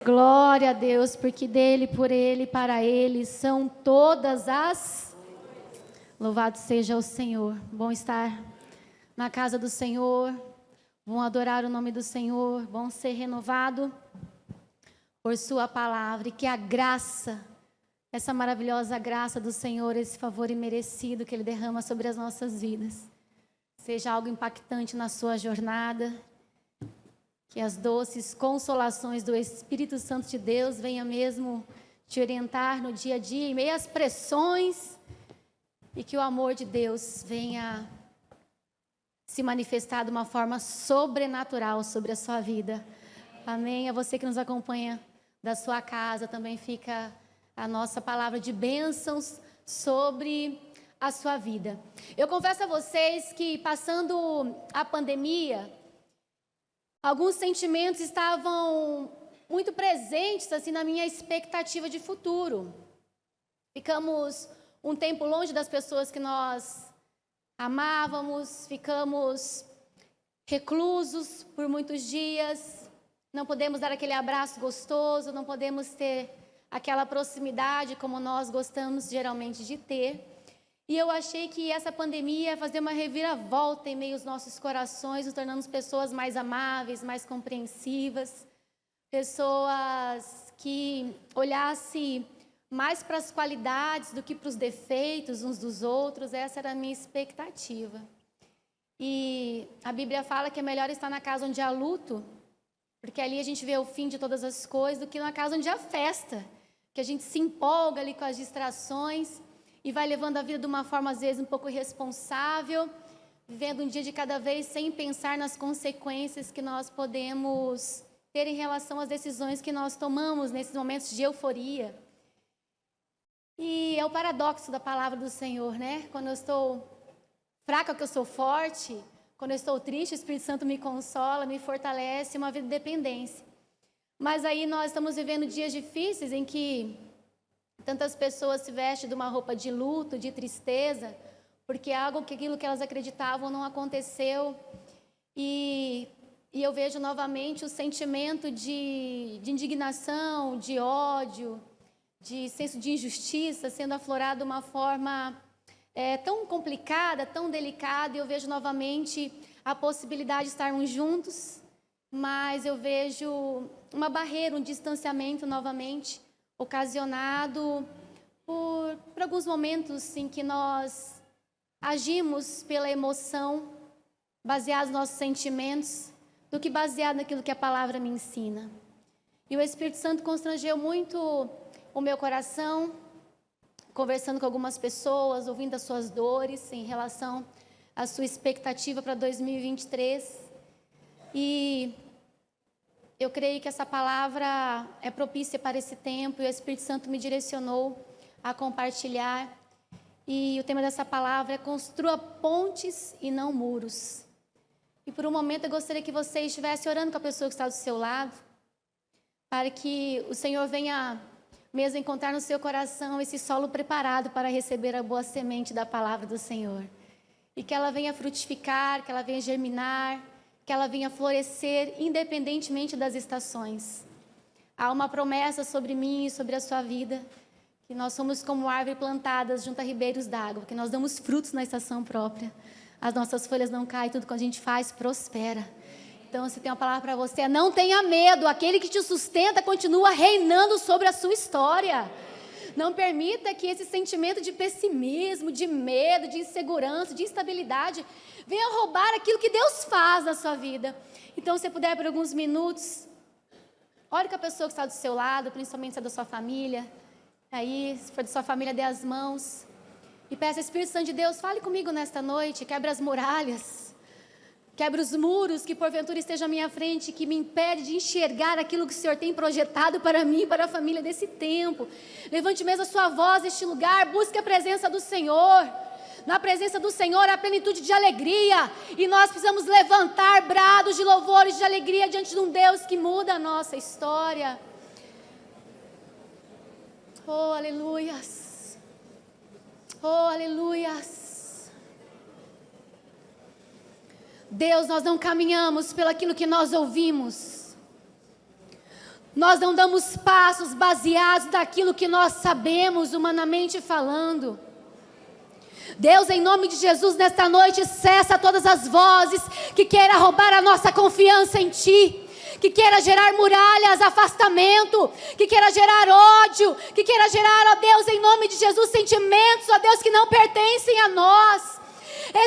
Glória a Deus, porque dele, por ele, para ele são todas as... Louvado seja o Senhor. Bom estar na casa do Senhor, bom adorar o nome do Senhor, bom ser renovado por sua palavra. E que a graça, essa maravilhosa graça do Senhor, esse favor imerecido que Ele derrama sobre as nossas vidas, seja algo impactante na sua jornada. Que as doces consolações do Espírito Santo de Deus venham mesmo te orientar no dia a dia, em meio às pressões, e que o amor de Deus venha se manifestar de uma forma sobrenatural sobre a sua vida. Amém? A você que nos acompanha da sua casa, também fica a nossa palavra de bênçãos sobre a sua vida. Eu confesso a vocês que, passando a pandemia, alguns sentimentos estavam muito presentes assim na minha expectativa de futuro. Ficamos um tempo longe das pessoas que nós amávamos, ficamos reclusos por muitos dias, não podemos dar aquele abraço gostoso, não podemos ter aquela proximidade como nós gostamos geralmente de ter. E eu achei que essa pandemia ia fazer uma reviravolta em meio aos nossos corações, nos tornando pessoas mais amáveis, mais compreensivas, pessoas que olhassem mais para as qualidades do que para os defeitos uns dos outros. Essa era a minha expectativa. E a Bíblia fala que é melhor estar na casa onde há luto, porque ali a gente vê o fim de todas as coisas, do que na casa onde há festa, que a gente se empolga ali com as distrações e vai levando a vida de uma forma, às vezes, um pouco irresponsável, vivendo um dia de cada vez sem pensar nas consequências que nós podemos ter em relação às decisões que nós tomamos nesses momentos de euforia. E é o paradoxo da palavra do Senhor, né? Quando eu estou fraca, que eu sou forte. Quando eu estou triste, o Espírito Santo me consola, me fortalece, uma vida de dependência. Mas aí nós estamos vivendo dias difíceis em que tantas pessoas se vestem de uma roupa de luto, de tristeza, porque aquilo que elas acreditavam não aconteceu. E eu vejo novamente o sentimento de indignação, de ódio, de senso de injustiça sendo aflorado de uma forma tão complicada, tão delicada. E eu vejo novamente a possibilidade de estarmos juntos, mas eu vejo uma barreira, um distanciamento novamente, ocasionado por alguns momentos em que nós agimos pela emoção, baseados nos nossos sentimentos, do que baseado naquilo que a palavra me ensina. E o Espírito Santo constrangeu muito o meu coração, conversando com algumas pessoas, ouvindo as suas dores em relação à sua expectativa para 2023. E eu creio que essa palavra é propícia para esse tempo, e o Espírito Santo me direcionou a compartilhar. E o tema dessa palavra é: construa pontes e não muros. E por um momento eu gostaria que você estivesse orando com a pessoa que está do seu lado, para que o Senhor venha mesmo encontrar no seu coração esse solo preparado para receber a boa semente da palavra do Senhor. E que ela venha frutificar, que ela venha germinar, que ela venha florescer independentemente das estações. Há uma promessa sobre mim e sobre a sua vida, que nós somos como árvores plantadas junto a ribeiros d'água, que nós damos frutos na estação própria. As nossas folhas não caem, tudo que a gente faz prospera. Então, se tem uma palavra para você: não tenha medo, aquele que te sustenta continua reinando sobre a sua história. Não permita que esse sentimento de pessimismo, de medo, de insegurança, de instabilidade venha roubar aquilo que Deus faz na sua vida. Então, se puder por alguns minutos, ore com a pessoa que está do seu lado, principalmente se é da sua família. Aí, se for da sua família, dê as mãos e peça: Espírito Santo de Deus, fale comigo nesta noite, quebre as muralhas, quebre os muros que porventura estejam à minha frente, que me impede de enxergar aquilo que o Senhor tem projetado para mim e para a família desse tempo. Levante mesmo a sua voz neste lugar, busque a presença do Senhor. Na presença do Senhor há plenitude de alegria, e nós precisamos levantar brados de louvores de alegria diante de um Deus que muda a nossa história. Oh, aleluias! Oh, aleluias! Deus, nós não caminhamos pelo aquilo que nós ouvimos. Nós não damos passos baseados naquilo que nós sabemos, humanamente falando. Deus, em nome de Jesus, nesta noite, cessa todas as vozes que queiram roubar a nossa confiança em Ti, que queira gerar muralhas, afastamento, que queira gerar ódio, que queira gerar, ó Deus, em nome de Jesus, sentimentos, ó Deus, que não pertencem a nós.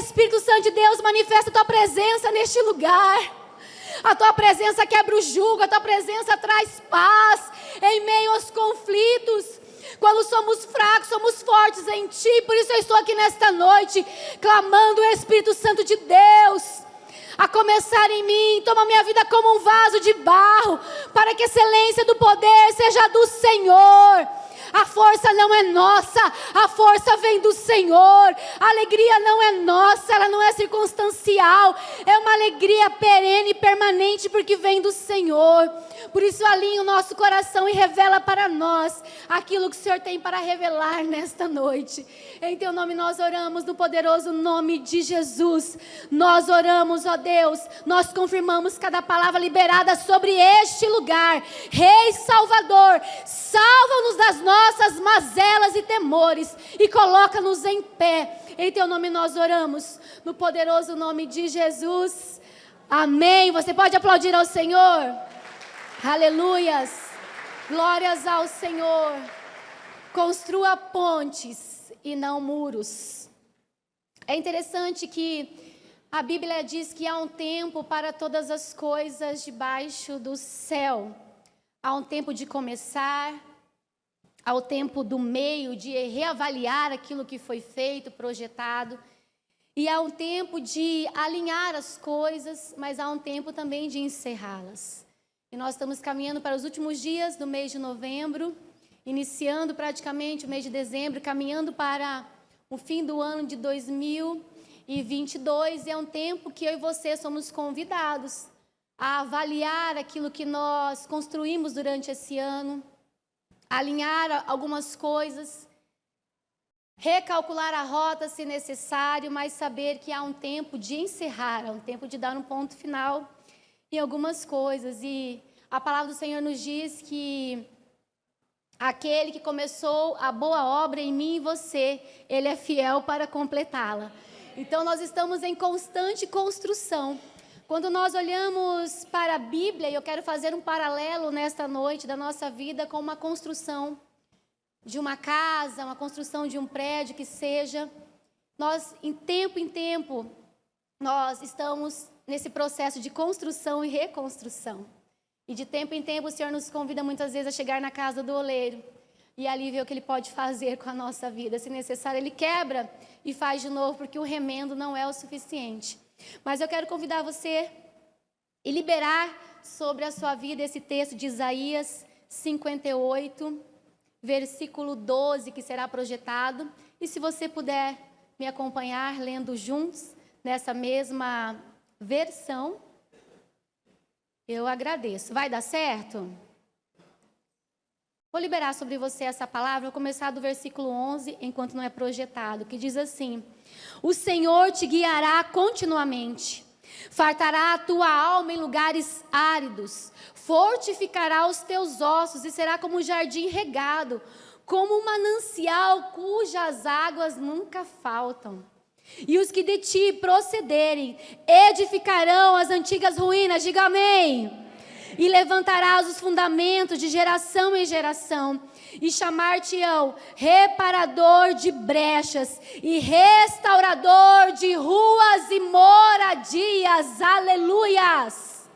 Espírito Santo de Deus, manifesta a Tua presença neste lugar. A Tua presença quebra o jugo, a Tua presença traz paz em meio aos conflitos. Quando somos fracos, somos fortes em Ti. Por isso eu estou aqui nesta noite, clamando o Espírito Santo de Deus a começar em mim. Toma minha vida como um vaso de barro, para que a excelência do poder seja do Senhor. A força não é nossa, a força vem do Senhor. A alegria não é nossa, ela não é circunstancial. É uma alegria perene e permanente, porque vem do Senhor. Por isso alinha o nosso coração e revela para nós aquilo que o Senhor tem para revelar nesta noite. Em Teu nome nós oramos, no poderoso nome de Jesus. Nós oramos, ó Deus, nós confirmamos cada palavra liberada sobre este lugar. Rei Salvador, salva-nos das nossas mazelas e temores e coloca-nos em pé. Em Teu nome nós oramos, no poderoso nome de Jesus. Amém. Você pode aplaudir ao Senhor? Aleluias, glórias ao Senhor. Construa pontes e não muros. É interessante que a Bíblia diz que há um tempo para todas as coisas debaixo do céu. Há um tempo de começar, há o tempo do meio, de reavaliar aquilo que foi feito, projetado. E há um tempo de alinhar as coisas, mas há um tempo também de encerrá-las. E nós estamos caminhando para os últimos dias do mês de novembro, iniciando praticamente o mês de dezembro, caminhando para o fim do ano de 2022. E é um tempo que eu e você somos convidados a avaliar aquilo que nós construímos durante esse ano, alinhar algumas coisas, recalcular a rota se necessário, mas saber que há um tempo de encerrar, há um tempo de dar um ponto final em algumas coisas. E a palavra do Senhor nos diz que aquele que começou a boa obra em mim e você, Ele é fiel para completá-la. Então nós estamos em constante construção. Quando nós olhamos para a Bíblia, e eu quero fazer um paralelo nesta noite da nossa vida com uma construção de uma casa, uma construção de um prédio que seja, nós em tempo, nós estamos nesse processo de construção e reconstrução. E de tempo em tempo o Senhor nos convida muitas vezes a chegar na casa do oleiro e ali ver o que Ele pode fazer com a nossa vida. Se necessário, Ele quebra e faz de novo, porque o remendo não é o suficiente. Mas eu quero convidar você e liberar sobre a sua vida esse texto de Isaías 58, versículo 12, que será projetado. E se você puder me acompanhar lendo juntos nessa mesma versão, eu agradeço. Vai dar certo? Vou liberar sobre você essa palavra. Vou começar do versículo 11, enquanto não é projetado, que diz assim: o Senhor te guiará continuamente, fartará a tua alma em lugares áridos, fortificará os teus ossos e será como um jardim regado, como um manancial cujas águas nunca faltam. E os que de ti procederem edificarão as antigas ruínas, diga amém. E levantarás os fundamentos de geração em geração, e chamar-te-ão reparador de brechas e restaurador de ruas e moradias. Aleluias!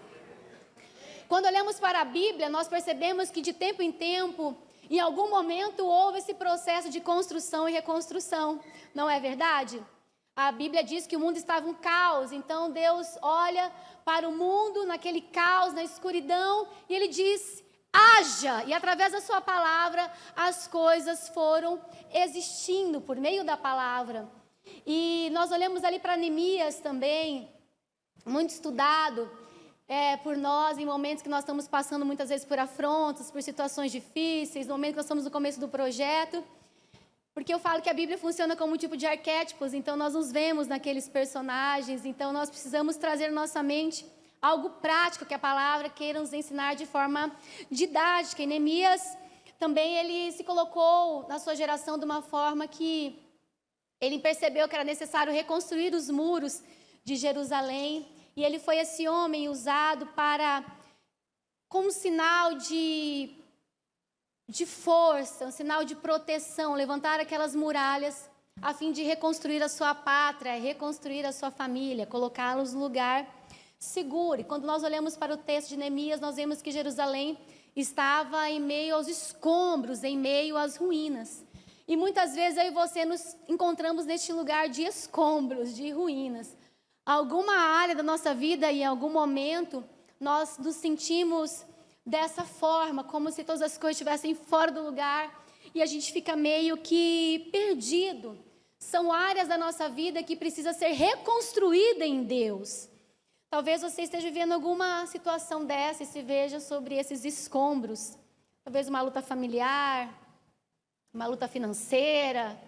Quando olhamos para a Bíblia, nós percebemos que de tempo em tempo, em algum momento, houve esse processo de construção e reconstrução. Não é verdade? A Bíblia diz que o mundo estava um caos, então Deus olha para o mundo naquele caos, na escuridão, e Ele diz: haja, e através da sua palavra as coisas foram existindo por meio da palavra. E nós olhamos ali para Neemias também, muito estudado por nós, em momentos que nós estamos passando muitas vezes por afrontas, por situações difíceis, no momento que nós estamos no começo do projeto. Porque eu falo que a Bíblia funciona como um tipo de arquétipos, então nós nos vemos naqueles personagens, então nós precisamos trazer na nossa mente algo prático que a palavra queira nos ensinar de forma didática. E Neemias também ele se colocou na sua geração de uma forma que ele percebeu que era necessário reconstruir os muros de Jerusalém. E ele foi esse homem usado para, como sinal de força, um sinal de proteção, levantar aquelas muralhas a fim de reconstruir a sua pátria, reconstruir a sua família, colocá-los no lugar seguro. E quando nós olhamos para o texto de Neemias, nós vemos que Jerusalém estava em meio aos escombros, em meio às ruínas. E muitas vezes eu e você nos encontramos neste lugar de escombros, de ruínas. Alguma área da nossa vida, em algum momento, nós nos sentimos dessa forma, como se todas as coisas estivessem fora do lugar, e a gente fica meio que perdido. São áreas da nossa vida que precisa ser reconstruída em Deus. Talvez você esteja vivendo alguma situação dessa e se veja sobre esses escombros. Talvez uma luta familiar, uma luta financeira,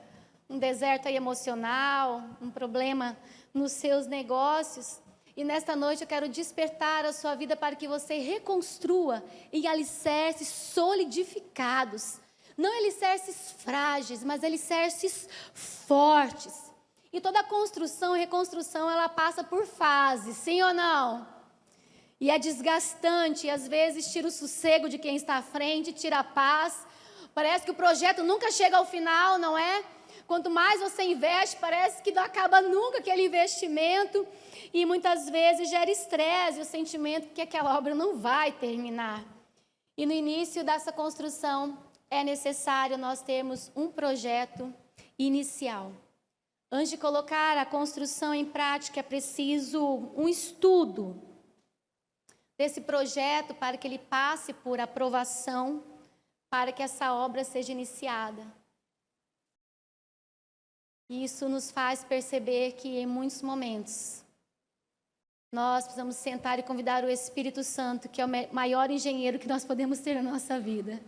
um deserto aí emocional, um problema nos seus negócios. E nesta noite eu quero despertar a sua vida para que você reconstrua em alicerces solidificados. Não alicerces frágeis, mas alicerces fortes. E toda construção e reconstrução, ela passa por fases, sim ou não? E é desgastante, e às vezes tira o sossego de quem está à frente, tira a paz. Parece que o projeto nunca chega ao final, não é? Quanto mais você investe, parece que não acaba nunca aquele investimento. E muitas vezes gera estresse, o sentimento que aquela obra não vai terminar. E no início dessa construção, é necessário nós termos um projeto inicial. Antes de colocar a construção em prática, é preciso um estudo desse projeto para que ele passe por aprovação, para que essa obra seja iniciada. E isso nos faz perceber que em muitos momentos nós precisamos sentar e convidar o Espírito Santo, que é o maior engenheiro que nós podemos ter na nossa vida.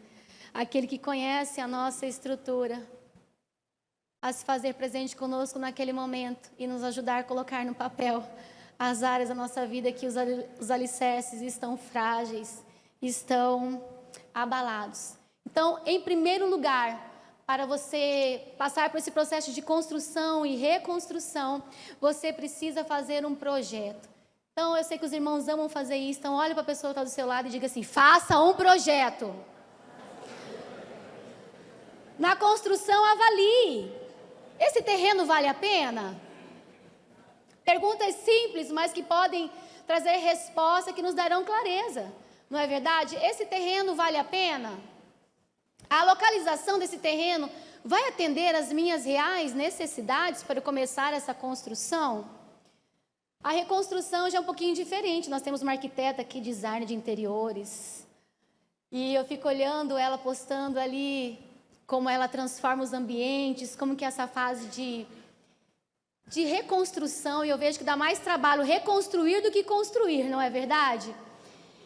Aquele que conhece a nossa estrutura, a se fazer presente conosco naquele momento e nos ajudar a colocar no papel as áreas da nossa vida que os alicerces estão frágeis, estão abalados. Então, em primeiro lugar, para você passar por esse processo de construção e reconstrução, você precisa fazer um projeto. Então, eu sei que os irmãos amam fazer isso, então olhe para a pessoa que está do seu lado e diga assim: faça um projeto. Na construção, avalie. Esse terreno vale a pena? Perguntas simples, mas que podem trazer resposta que nos darão clareza. Não é verdade? Esse terreno vale a pena? A localização desse terreno vai atender às minhas reais necessidades para começar essa construção? A reconstrução já é um pouquinho diferente. Nós temos uma arquiteta aqui, design de interiores. E eu fico olhando ela postando ali como ela transforma os ambientes, como que essa fase de reconstrução, e eu vejo que dá mais trabalho reconstruir do que construir, não é verdade?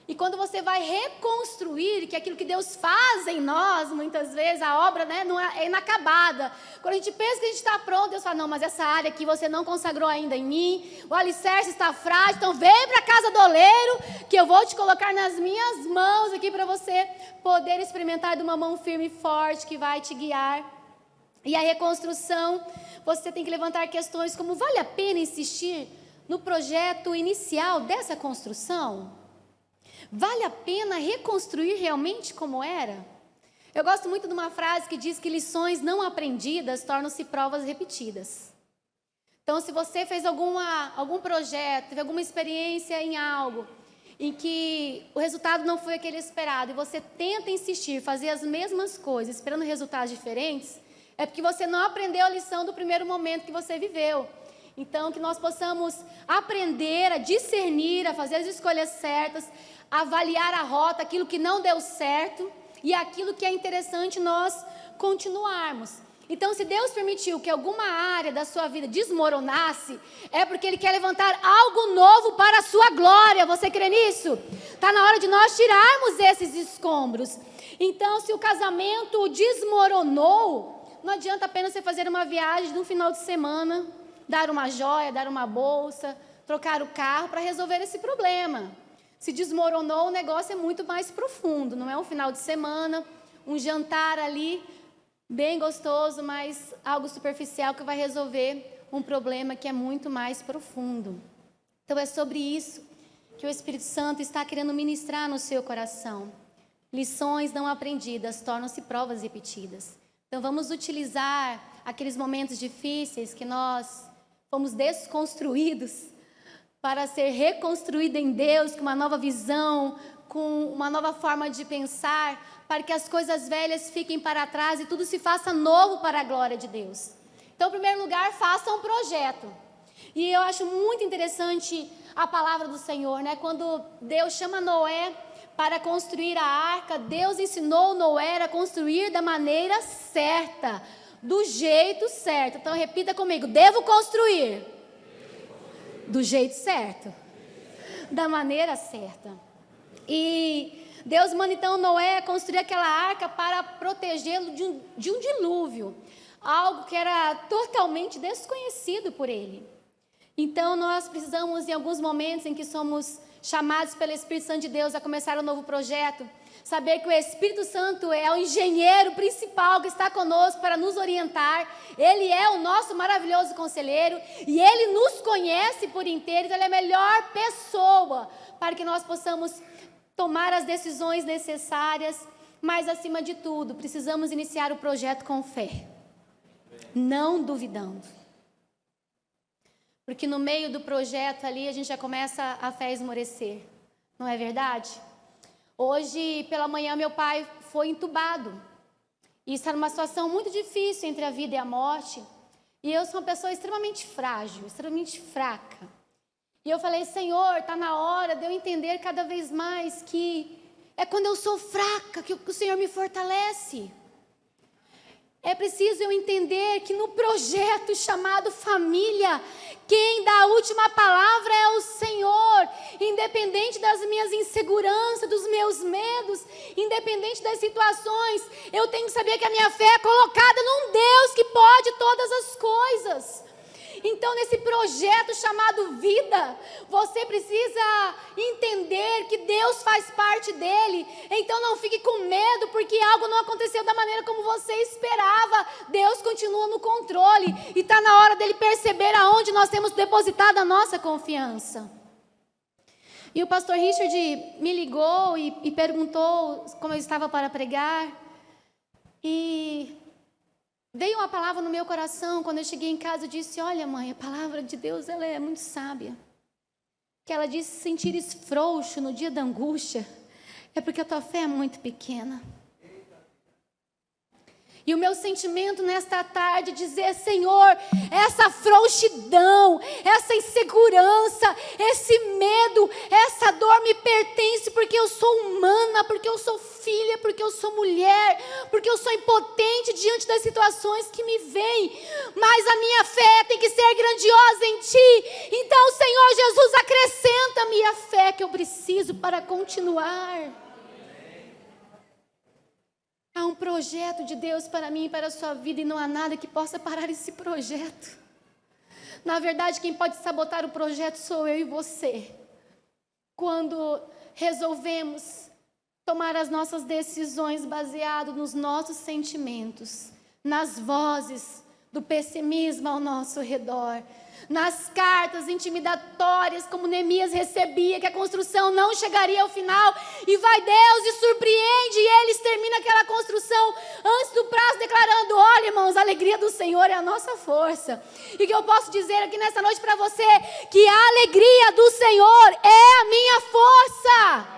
E quando você vai reconstruir, que é aquilo que Deus faz em nós, muitas vezes, a obra, né, não é inacabada. Quando a gente pensa que a gente está pronto, Deus fala: não, mas essa área aqui você não consagrou ainda em mim, o alicerce está frágil, então vem para a casa do oleiro, que eu vou te colocar nas minhas mãos aqui para você poder experimentar de uma mão firme e forte que vai te guiar. E a reconstrução, você tem que levantar questões como: vale a pena insistir no projeto inicial dessa construção? Vale a pena reconstruir realmente como era? Eu gosto muito de uma frase que diz que lições não aprendidas tornam-se provas repetidas. Então, se você fez algum projeto, teve alguma experiência em algo, em que o resultado não foi aquele esperado, e você tenta insistir, fazer as mesmas coisas, esperando resultados diferentes, é porque você não aprendeu a lição do primeiro momento que você viveu. Então, que nós possamos aprender a discernir, a fazer as escolhas certas, avaliar a rota, aquilo que não deu certo e aquilo que é interessante nós continuarmos. Então, se Deus permitiu que alguma área da sua vida desmoronasse, é porque Ele quer levantar algo novo para a sua glória. Você crê nisso? Está na hora de nós tirarmos esses escombros. Então, se o casamento desmoronou, não adianta apenas você fazer uma viagem de um final de semana, dar uma joia, dar uma bolsa, trocar o carro para resolver esse problema. Se desmoronou, o negócio é muito mais profundo. Não é um final de semana, um jantar ali, bem gostoso, mas algo superficial que vai resolver um problema que é muito mais profundo. Então é sobre isso que o Espírito Santo está querendo ministrar no seu coração. Lições não aprendidas tornam-se provas repetidas. Então vamos utilizar aqueles momentos difíceis que nós fomos desconstruídos para ser reconstruído em Deus, com uma nova visão, com uma nova forma de pensar, para que as coisas velhas fiquem para trás e tudo se faça novo para a glória de Deus. Então, em primeiro lugar, faça um projeto. E eu acho muito interessante a palavra do Senhor, né? Quando Deus chama Noé para construir a arca, Deus ensinou Noé a construir da maneira certa, do jeito certo. Então, repita comigo: devo construir do jeito certo, da maneira certa. E Deus manda então Noé construir aquela arca para protegê-lo de um dilúvio, algo que era totalmente desconhecido por ele. Então nós precisamos, em alguns momentos em que somos chamados pelo Espírito Santo de Deus a começar um novo projeto, saber que o Espírito Santo é o engenheiro principal que está conosco para nos orientar. Ele é o nosso maravilhoso conselheiro e Ele nos conhece por inteiro. Então Ele é a melhor pessoa para que nós possamos tomar as decisões necessárias. Mas acima de tudo, precisamos iniciar o projeto com fé, não duvidando. Porque no meio do projeto ali a gente já começa a fé esmorecer, não é verdade? Hoje, pela manhã, meu pai foi entubado. E está numa situação muito difícil entre a vida e a morte. E eu sou uma pessoa extremamente frágil, extremamente fraca. E eu falei: Senhor, está na hora de eu entender cada vez mais que é quando eu sou fraca que o Senhor me fortalece. É preciso eu entender que no projeto chamado família, quem dá a última palavra é o Senhor. Independente das minhas inseguranças, dos meus medos, independente das situações, eu tenho que saber que a minha fé é colocada num Deus que pode todas as coisas. Então, nesse projeto chamado vida, você precisa entender que Deus faz parte dele. Então, não fique com medo porque algo não aconteceu da maneira como você esperava. Deus continua no controle e está na hora dele perceber aonde nós temos depositado a nossa confiança. E o pastor Richard me ligou e perguntou como eu estava para pregar. E veio uma palavra no meu coração. Quando eu cheguei em casa, eu disse: olha, mãe, a palavra de Deus, ela é muito sábia. Que ela disse: se sentires frouxo no dia da angústia, é porque a tua fé é muito pequena. E o meu sentimento nesta tarde é dizer: Senhor, essa frouxidão, essa insegurança, esse medo, essa dor me pertence porque eu sou humana, porque eu sou filha, porque eu sou mulher, porque eu sou impotente diante das situações que me vêm. Mas a minha fé tem que ser grandiosa em Ti. Então, Senhor Jesus, acrescenta-me a fé que eu preciso para continuar. Há um projeto de Deus para mim e para a sua vida e não há nada que possa parar esse projeto. Na verdade, quem pode sabotar o projeto sou eu e você. Quando resolvemos tomar as nossas decisões baseado nos nossos sentimentos, nas vozes do pessimismo ao nosso redor, nas cartas intimidatórias como Neemias recebia, que a construção não chegaria ao final, e vai Deus e surpreende, e eles terminam aquela construção antes do prazo, declarando: olha, irmãos, a alegria do Senhor é a nossa força. E que eu posso dizer aqui nessa noite para você, que a alegria do Senhor é a minha força,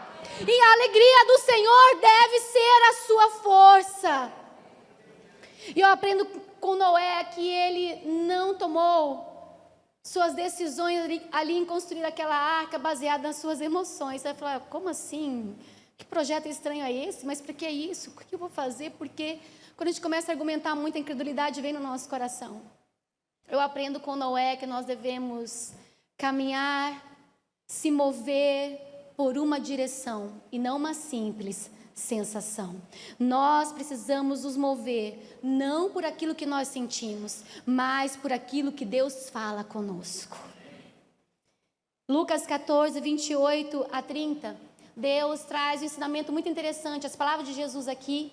e a alegria do Senhor deve ser a sua força. E eu aprendo com Noé que ele não tomou suas decisões ali em construir aquela arca baseada nas suas emoções. Você vai falar: como assim? Que projeto estranho é esse? Mas para que isso? O que eu vou fazer? Porque quando a gente começa a argumentar muito, a incredulidade vem no nosso coração. Eu aprendo com Noé que nós devemos caminhar, se mover por uma direção e não uma simples sensação. Nós precisamos nos mover não por aquilo que nós sentimos, mas por aquilo que Deus fala conosco. Lucas 14, 28 a 30, Deus traz um ensinamento muito interessante, as palavras de Jesus aqui.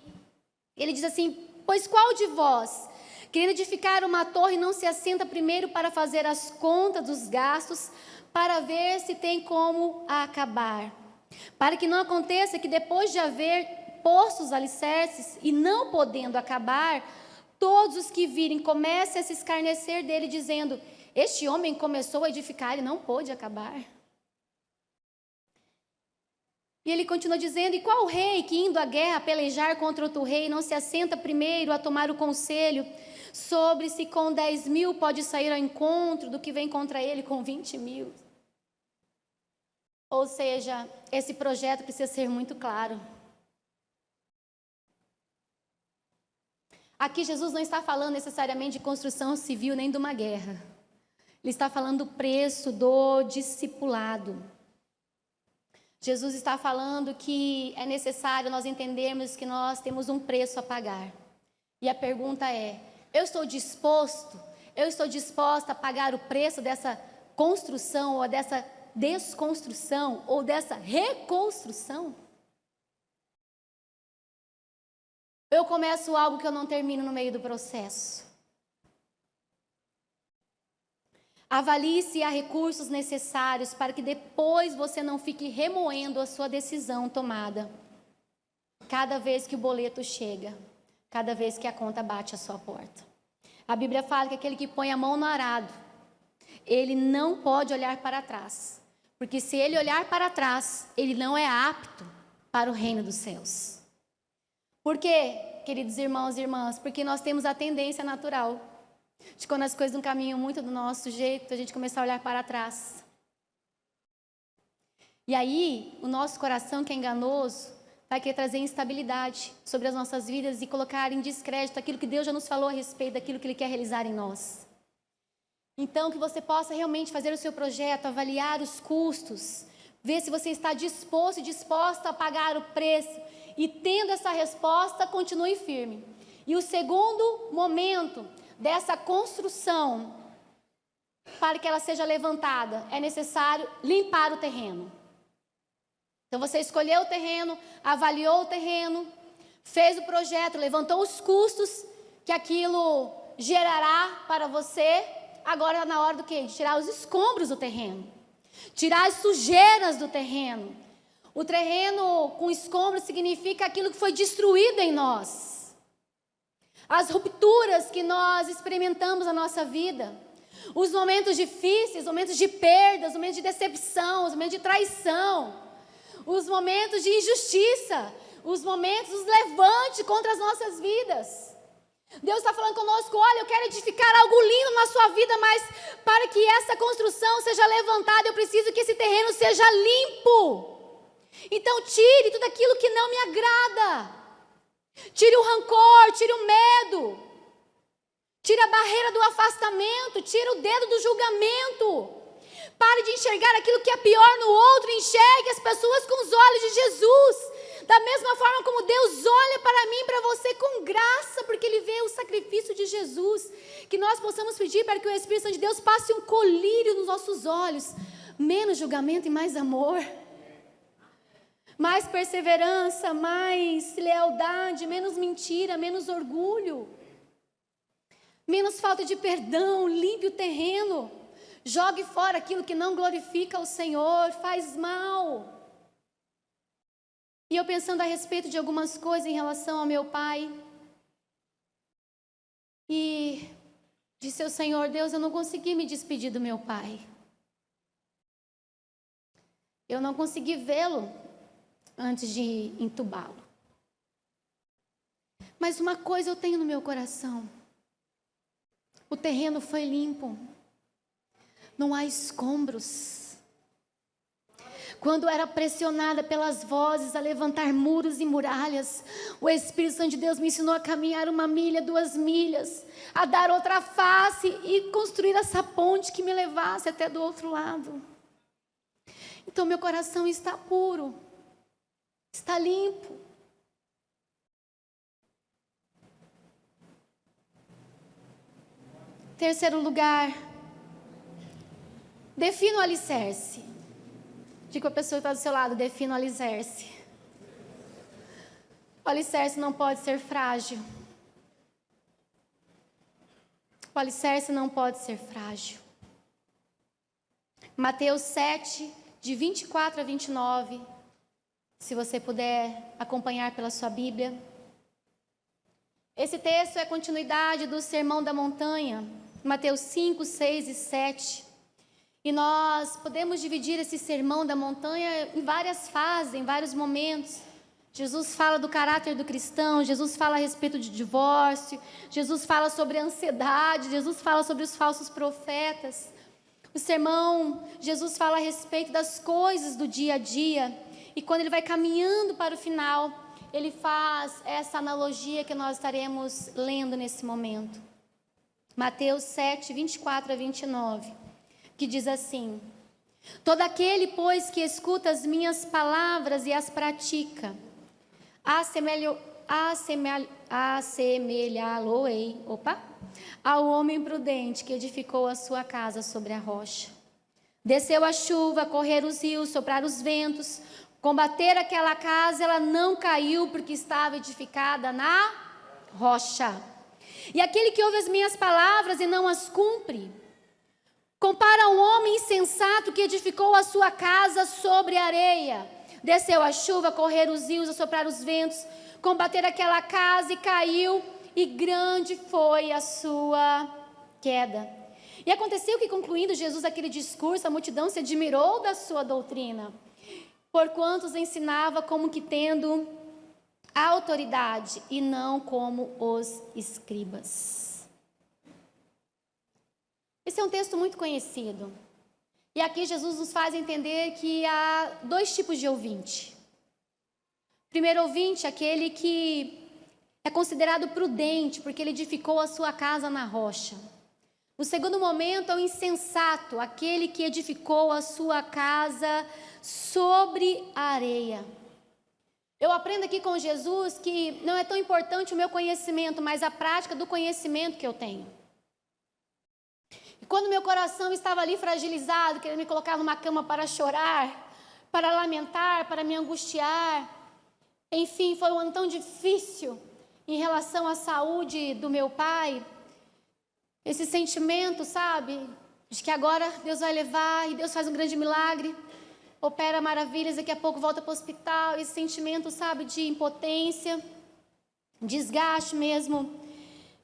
Ele diz assim: pois qual de vós, querendo edificar uma torre, não se assenta primeiro para fazer as contas dos gastos, para ver se tem como acabar? Para que não aconteça que depois de haver posto os alicerces e não podendo acabar, todos os que virem comecem a se escarnecer dele, dizendo: este homem começou a edificar e não pôde acabar. E ele continua dizendo: e qual rei que indo à guerra pelejar contra outro rei não se assenta primeiro a tomar o conselho sobre se com 10.000 pode sair ao encontro do que vem contra ele com 20.000? Ou seja, esse projeto precisa ser muito claro. Aqui Jesus não está falando necessariamente de construção civil nem de uma guerra. Ele está falando do preço do discipulado. Jesus está falando que é necessário nós entendermos que nós temos um preço a pagar. E a pergunta é: eu estou disposta a pagar o preço dessa construção, ou dessa desconstrução, ou dessa reconstrução? Eu começo algo que eu não termino no meio do processo. Avalie se há recursos necessários para que depois você não fique remoendo a sua decisão tomada. Cada vez que o boleto chega, cada vez que a conta bate à sua porta. A Bíblia fala que aquele que põe a mão no arado, ele não pode olhar para trás. Porque se ele olhar para trás, ele não é apto para o reino dos céus. Por quê, queridos irmãos e irmãs? Porque nós temos a tendência natural de, quando as coisas não caminham muito do nosso jeito, a gente começar a olhar para trás. E aí, o nosso coração, que é enganoso, vai querer trazer instabilidade sobre as nossas vidas e colocar em descrédito aquilo que Deus já nos falou a respeito daquilo que Ele quer realizar em nós. Então, que você possa realmente fazer o seu projeto, avaliar os custos, ver se você está disposto e disposta a pagar o preço. E tendo essa resposta, continue firme. E o segundo momento dessa construção, para que ela seja levantada, é necessário limpar o terreno. Então você escolheu o terreno, avaliou o terreno, fez o projeto, levantou os custos que aquilo gerará para você. Agora é na hora do quê? De tirar os escombros do terreno, tirar as sujeiras do terreno. O terreno com escombros significa aquilo que foi destruído em nós. As rupturas que nós experimentamos na nossa vida. Os momentos difíceis, os momentos de perdas, os momentos de decepção, os momentos de traição. Os momentos de injustiça. Os momentos, os levantes contra as nossas vidas. Deus está falando conosco: olha, eu quero edificar algo lindo na sua vida, mas para que essa construção seja levantada, eu preciso que esse terreno seja limpo. Então tire tudo aquilo que não me agrada. Tire o rancor, tire o medo. Tire a barreira do afastamento, tire o dedo do julgamento. Pare de enxergar aquilo que é pior no outro, enxergue as pessoas com os olhos de Jesus. Da mesma forma como Deus olha para mim e para você com graça, porque Ele vê o sacrifício de Jesus. Que nós possamos pedir para que o Espírito Santo de Deus passe um colírio nos nossos olhos. Menos julgamento e mais amor. Mais perseverança, mais lealdade, menos mentira, menos orgulho. Menos falta de perdão. Limpe o terreno. Jogue fora aquilo que não glorifica o Senhor, faz mal. E eu pensando a respeito de algumas coisas em relação ao meu pai. E disse ao Senhor: Deus, eu não consegui me despedir do meu pai. Eu não consegui vê-lo antes de entubá-lo. Mas uma coisa eu tenho no meu coração. O terreno foi limpo. Não há escombros. Quando eu era pressionada pelas vozes a levantar muros e muralhas, o Espírito Santo de Deus me ensinou a caminhar 1 milha, 2 milhas, a dar outra face e construir essa ponte que me levasse até do outro lado. Então meu coração está puro, está limpo. Terceiro lugar, defina o alicerce. Diga para a pessoa que está do seu lado, defina o alicerce. O alicerce não pode ser frágil. O alicerce não pode ser frágil. Mateus 7, de 24 a 29, se você puder acompanhar pela sua Bíblia. Esse texto é continuidade do Sermão da Montanha, Mateus 5, 6 e 7. E nós podemos dividir esse Sermão da Montanha em várias fases, em vários momentos. Jesus fala do caráter do cristão, Jesus fala a respeito de divórcio, Jesus fala sobre a ansiedade, Jesus fala sobre os falsos profetas. O sermão, Jesus fala a respeito das coisas do dia a dia. E quando ele vai caminhando para o final, ele faz essa analogia que nós estaremos lendo nesse momento. Mateus 7, 24 a 29, que diz assim: todo aquele, pois, que escuta as minhas palavras e as pratica, assemelhá-lo-ei ao homem prudente que edificou a sua casa sobre a rocha. Desceu a chuva, correr os rios, soprar os ventos, combater aquela casa, ela não caiu porque estava edificada na rocha. E aquele que ouve as minhas palavras e não as cumpre, compara um homem insensato que edificou a sua casa sobre a areia. Desceu a chuva, correr os rios, soprar os ventos, combater aquela casa e caiu, e grande foi a sua queda. E aconteceu que, concluindo Jesus aquele discurso, a multidão se admirou da sua doutrina, porquanto os ensinava como que tendo autoridade e não como os escribas. Esse é um texto muito conhecido. E aqui Jesus nos faz entender que há dois tipos de ouvinte. O primeiro ouvinte, aquele que é considerado prudente, porque ele edificou a sua casa na rocha. O segundo momento é o insensato, aquele que edificou a sua casa sobre a areia. Eu aprendo aqui com Jesus que não é tão importante o meu conhecimento, mas a prática do conhecimento que eu tenho. E quando meu coração estava ali fragilizado, querendo me colocar numa cama para chorar, para lamentar, para me angustiar, enfim, foi um ano tão difícil em relação à saúde do meu pai, esse sentimento, sabe, de que agora Deus vai levar e Deus faz um grande milagre, opera maravilhas, daqui a pouco volta para o hospital, esse sentimento, sabe, de impotência, desgaste mesmo,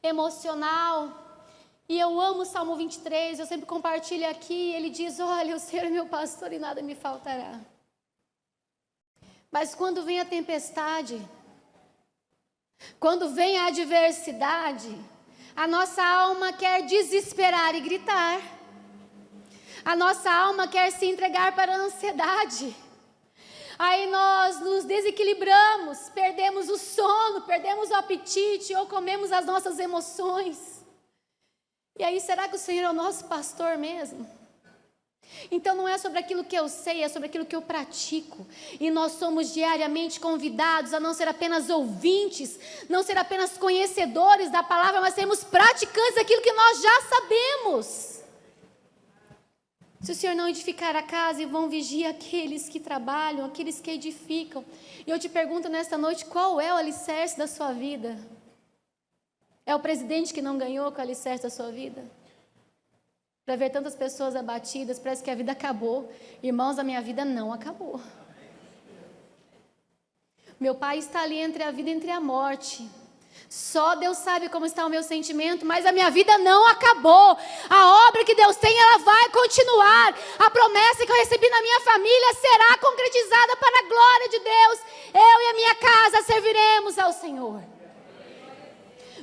emocional. E eu amo o Salmo 23, eu sempre compartilho aqui, ele diz: olha, o Senhor é meu pastor e nada me faltará. Mas quando vem a tempestade, quando vem a adversidade, a nossa alma quer desesperar e gritar. A nossa alma quer se entregar para a ansiedade. Aí nós nos desequilibramos, perdemos o sono, perdemos o apetite ou comemos as nossas emoções. E aí, será que o Senhor é o nosso pastor mesmo? Então não é sobre aquilo que eu sei, é sobre aquilo que eu pratico. E nós somos diariamente convidados a não ser apenas ouvintes, não ser apenas conhecedores da palavra, mas sermos praticantes daquilo que nós já sabemos. Se o Senhor não edificar a casa, e vão vigiar aqueles que trabalham, aqueles que edificam. E eu te pergunto nesta noite, qual é o alicerce da sua vida? É o presidente que não ganhou com o alicerce da sua vida? Para ver tantas pessoas abatidas, parece que a vida acabou. Irmãos, a minha vida não acabou. Meu pai está ali entre a vida e entre a morte. Só Deus sabe como está o meu sentimento, mas a minha vida não acabou. A obra que Deus tem, ela vai continuar. A promessa que eu recebi na minha família será concretizada para a glória de Deus. Eu e a minha casa serviremos ao Senhor.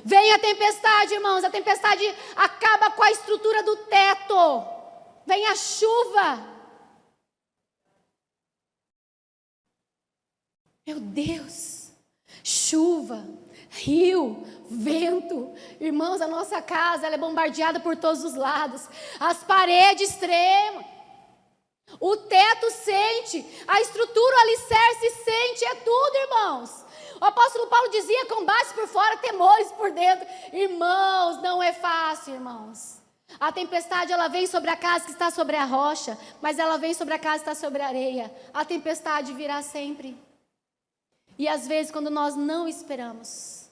Vem a tempestade, irmãos, a tempestade acaba com a estrutura do teto. Vem a chuva. Meu Deus, chuva, rio, vento. Irmãos, a nossa casa ela é bombardeada por todos os lados. As paredes tremem. O teto sente, a estrutura, o alicerce sente, é tudo, irmãos. O apóstolo Paulo dizia: combates por fora, temores por dentro. Irmãos, não é fácil, irmãos. A tempestade, ela vem sobre a casa que está sobre a rocha, mas ela vem sobre a casa que está sobre a areia. A tempestade virá sempre. E às vezes, quando nós não esperamos,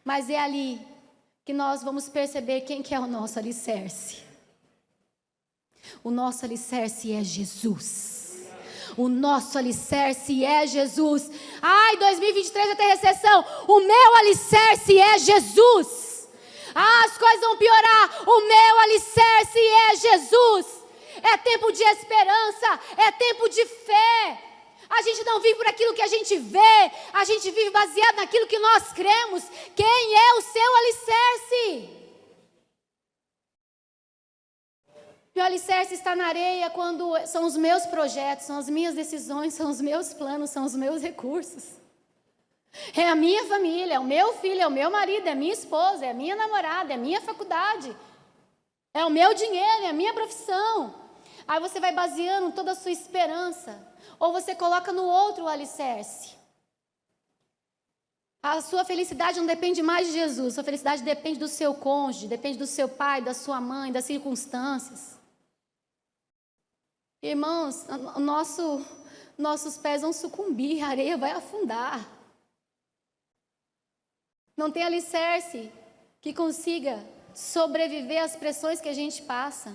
mas é ali que nós vamos perceber quem que é o nosso alicerce. O nosso alicerce é Jesus. O nosso alicerce é Jesus. Ai, 2023 vai ter recessão. O meu alicerce é Jesus. As coisas vão piorar. O meu alicerce é Jesus. É tempo de esperança. É tempo de fé. A gente não vive por aquilo que a gente vê. A gente vive baseado naquilo que nós cremos. Quem é o seu alicerce? Meu alicerce está na areia quando são os meus projetos, são as minhas decisões, são os meus planos, são os meus recursos. É a minha família, é o meu filho, é o meu marido, é a minha esposa, é a minha namorada, é a minha faculdade. É o meu dinheiro, é a minha profissão. Aí você vai baseando toda a sua esperança. Ou você coloca no outro o alicerce. A sua felicidade não depende mais de Jesus. A sua felicidade depende do seu cônjuge, depende do seu pai, da sua mãe, das circunstâncias. Irmãos, nossos pés vão sucumbir, a areia vai afundar. Não tem alicerce que consiga sobreviver às pressões que a gente passa.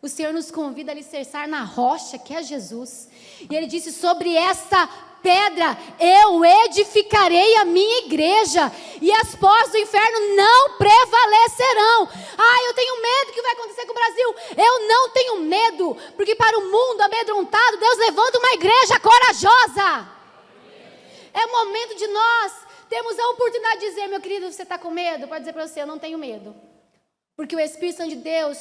O Senhor nos convida a alicerçar na rocha, que é Jesus. E Ele disse, sobre esta pedra eu edificarei a minha igreja, e as portas do inferno não prevalecerão. Eu tenho medo do que vai acontecer com o Brasil. Eu não tenho medo, porque para o mundo amedrontado, Deus levanta uma igreja corajosa. É o momento de nós termos a oportunidade de dizer, meu querido, você está com medo? Pode dizer para você, eu não tenho medo. Porque o Espírito Santo de Deus,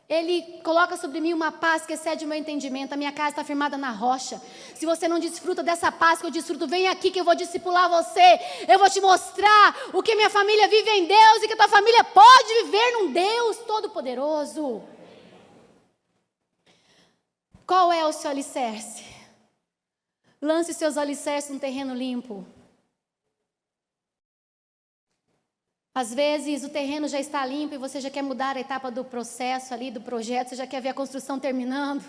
Ele coloca sobre mim uma paz que excede o meu entendimento. A minha casa está firmada na rocha. Se você não desfruta dessa paz que eu desfruto, vem aqui que eu vou discipular você. Eu vou te mostrar o que minha família vive em Deus e que a tua família pode viver num Deus Todo-Poderoso. Qual é o seu alicerce? Lance seus alicerces no terreno limpo. Às vezes o terreno já está limpo e você já quer mudar a etapa do processo ali, do projeto, você já quer ver a construção terminando,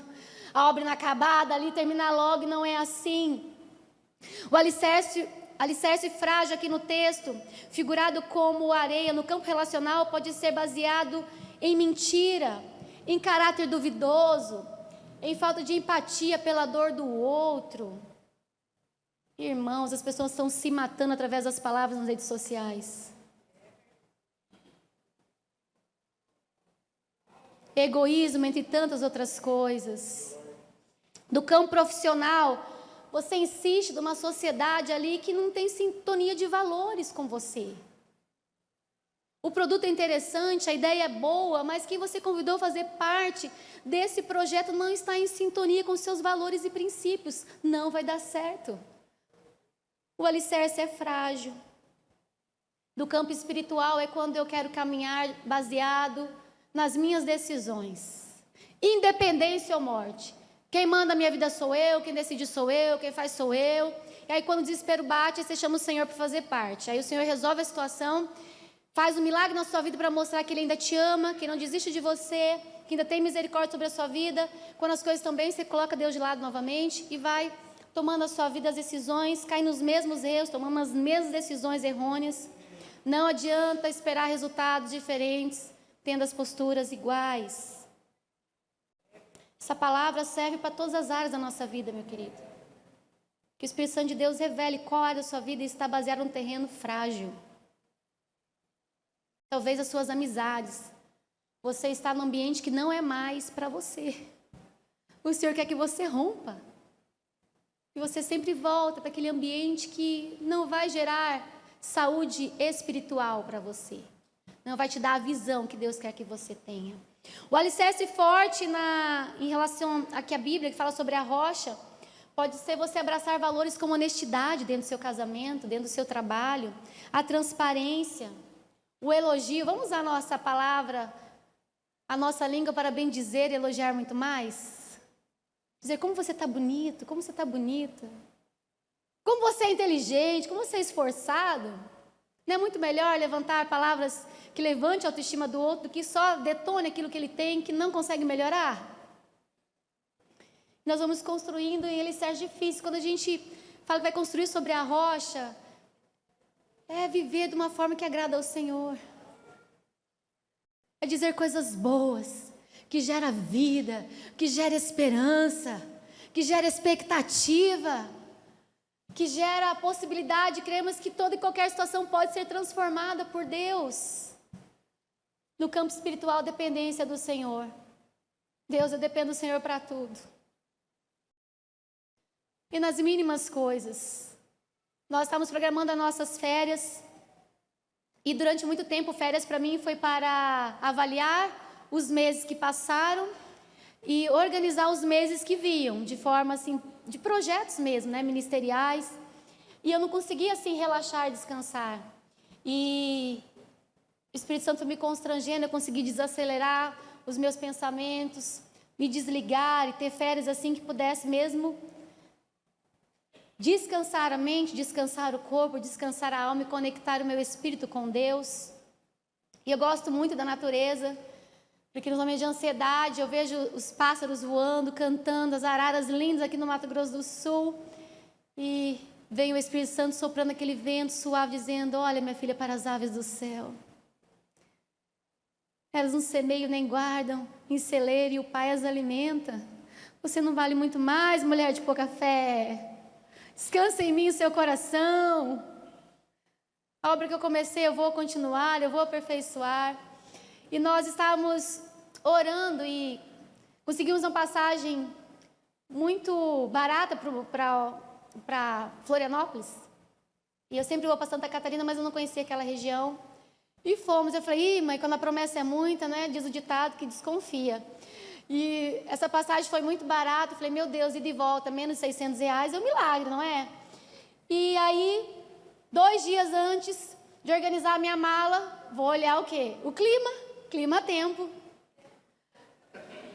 a obra inacabada ali, terminar logo, e não é assim. O alicerce frágil aqui no texto, figurado como areia no campo relacional, pode ser baseado em mentira, em caráter duvidoso, em falta de empatia pela dor do outro. Irmãos, as pessoas estão se matando através das palavras nas redes sociais. Egoísmo, entre tantas outras coisas. Do campo profissional, você insiste numa sociedade ali que não tem sintonia de valores com você. O produto é interessante, a ideia é boa, mas quem você convidou a fazer parte desse projeto não está em sintonia com seus valores e princípios. Não vai dar certo. O alicerce é frágil. Do campo espiritual é quando eu quero caminhar baseado nas minhas decisões, independência ou morte. Quem manda a minha vida sou eu, quem decide sou eu, quem faz sou eu. E aí quando o desespero bate, você chama o Senhor para fazer parte. Aí o Senhor resolve a situação, faz um milagre na sua vida para mostrar que Ele ainda te ama, que não desiste de você, que ainda tem misericórdia sobre a sua vida. Quando as coisas estão bem, você coloca Deus de lado novamente e vai tomando a sua vida as decisões, cai nos mesmos erros, tomando as mesmas decisões errôneas. Não adianta esperar resultados diferentes, tendo as posturas iguais. Essa palavra serve para todas as áreas da nossa vida, meu querido. Que o Espírito Santo de Deus revele qual área da sua vida está baseada num terreno frágil. Talvez as suas amizades. Você está num ambiente que não é mais para você. O Senhor quer que você rompa. E você sempre volta para aquele ambiente que não vai gerar saúde espiritual para você. Não vai te dar a visão que Deus quer que você tenha. O alicerce forte em relação aqui à Bíblia, que fala sobre a rocha, pode ser você abraçar valores como honestidade dentro do seu casamento, dentro do seu trabalho, a transparência, o elogio. Vamos usar a nossa palavra, a nossa língua para bem dizer e elogiar muito mais? Dizer como você está bonito, como você está bonita, como você é inteligente, como você é esforçado. Não é muito melhor levantar palavras que levante a autoestima do outro do que só detone aquilo que ele tem, que não consegue melhorar? Nós vamos construindo em alicerce difícil. Quando a gente fala que vai construir sobre a rocha, é viver de uma forma que agrada ao Senhor. É dizer coisas boas, que gera vida, que gera esperança, que gera expectativa, que gera a possibilidade de crermos que toda e qualquer situação pode ser transformada por Deus. No campo espiritual, dependência do Senhor. Deus, eu dependo do Senhor para tudo. E nas mínimas coisas. Nós estávamos programando as nossas férias. E durante muito tempo, férias para mim foi para avaliar os meses que passaram e organizar os meses que vinham, de forma assim, de projetos mesmo, né, ministeriais. E eu não conseguia assim relaxar, descansar. E o Espírito Santo me constrangendo, eu consegui desacelerar os meus pensamentos, me desligar e ter férias assim que pudesse mesmo descansar a mente, descansar o corpo, descansar a alma e conectar o meu espírito com Deus. E eu gosto muito da natureza, porque nos momentos de ansiedade eu vejo os pássaros voando, cantando, as araras lindas aqui no Mato Grosso do Sul. E vem o Espírito Santo soprando aquele vento suave, dizendo: olha, minha filha, para as aves do céu. Elas não semeiam nem guardam em celeiro e o Pai as alimenta. Você não vale muito mais, mulher de pouca fé. Descansa em mim o seu coração. A obra que eu comecei, eu vou continuar, eu vou aperfeiçoar. E nós estávamos orando e conseguimos uma passagem muito barata para Florianópolis. E eu sempre vou para Santa Catarina, mas eu não conhecia aquela região. E fomos. Eu falei: mãe, quando a promessa é muita, né? Diz o ditado que desconfia. E essa passagem foi muito barata. Eu falei: meu Deus, ida e volta, menos de R$600, é um milagre, não é? E aí, 2 dias antes de organizar a minha mala, vou olhar o quê? O clima-tempo.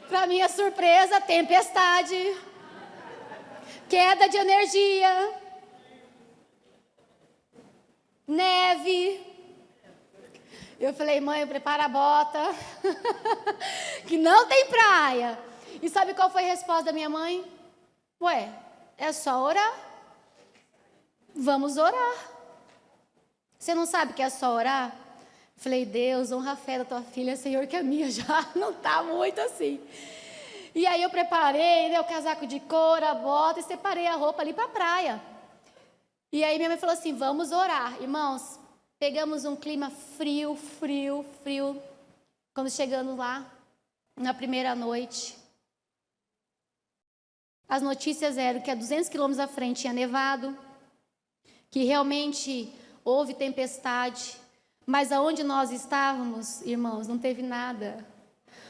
Para minha surpresa, tempestade, queda de energia, neve. Eu falei: mãe, prepara a bota, que não tem praia. E sabe qual foi a resposta da minha mãe? Ué, é só orar. Vamos orar. Você não sabe que é só orar? Eu falei: Deus, honra a fé da tua filha, Senhor, que a minha já não está muito assim. E aí eu preparei, né, o casaco de couro, a bota, e separei a roupa ali para a praia. E aí minha mãe falou assim: vamos orar. Irmãos, pegamos um clima frio. Quando chegando lá, na primeira noite, as notícias eram que a 200 quilômetros à frente tinha nevado, que realmente houve tempestade, mas aonde nós estávamos, irmãos, não teve nada.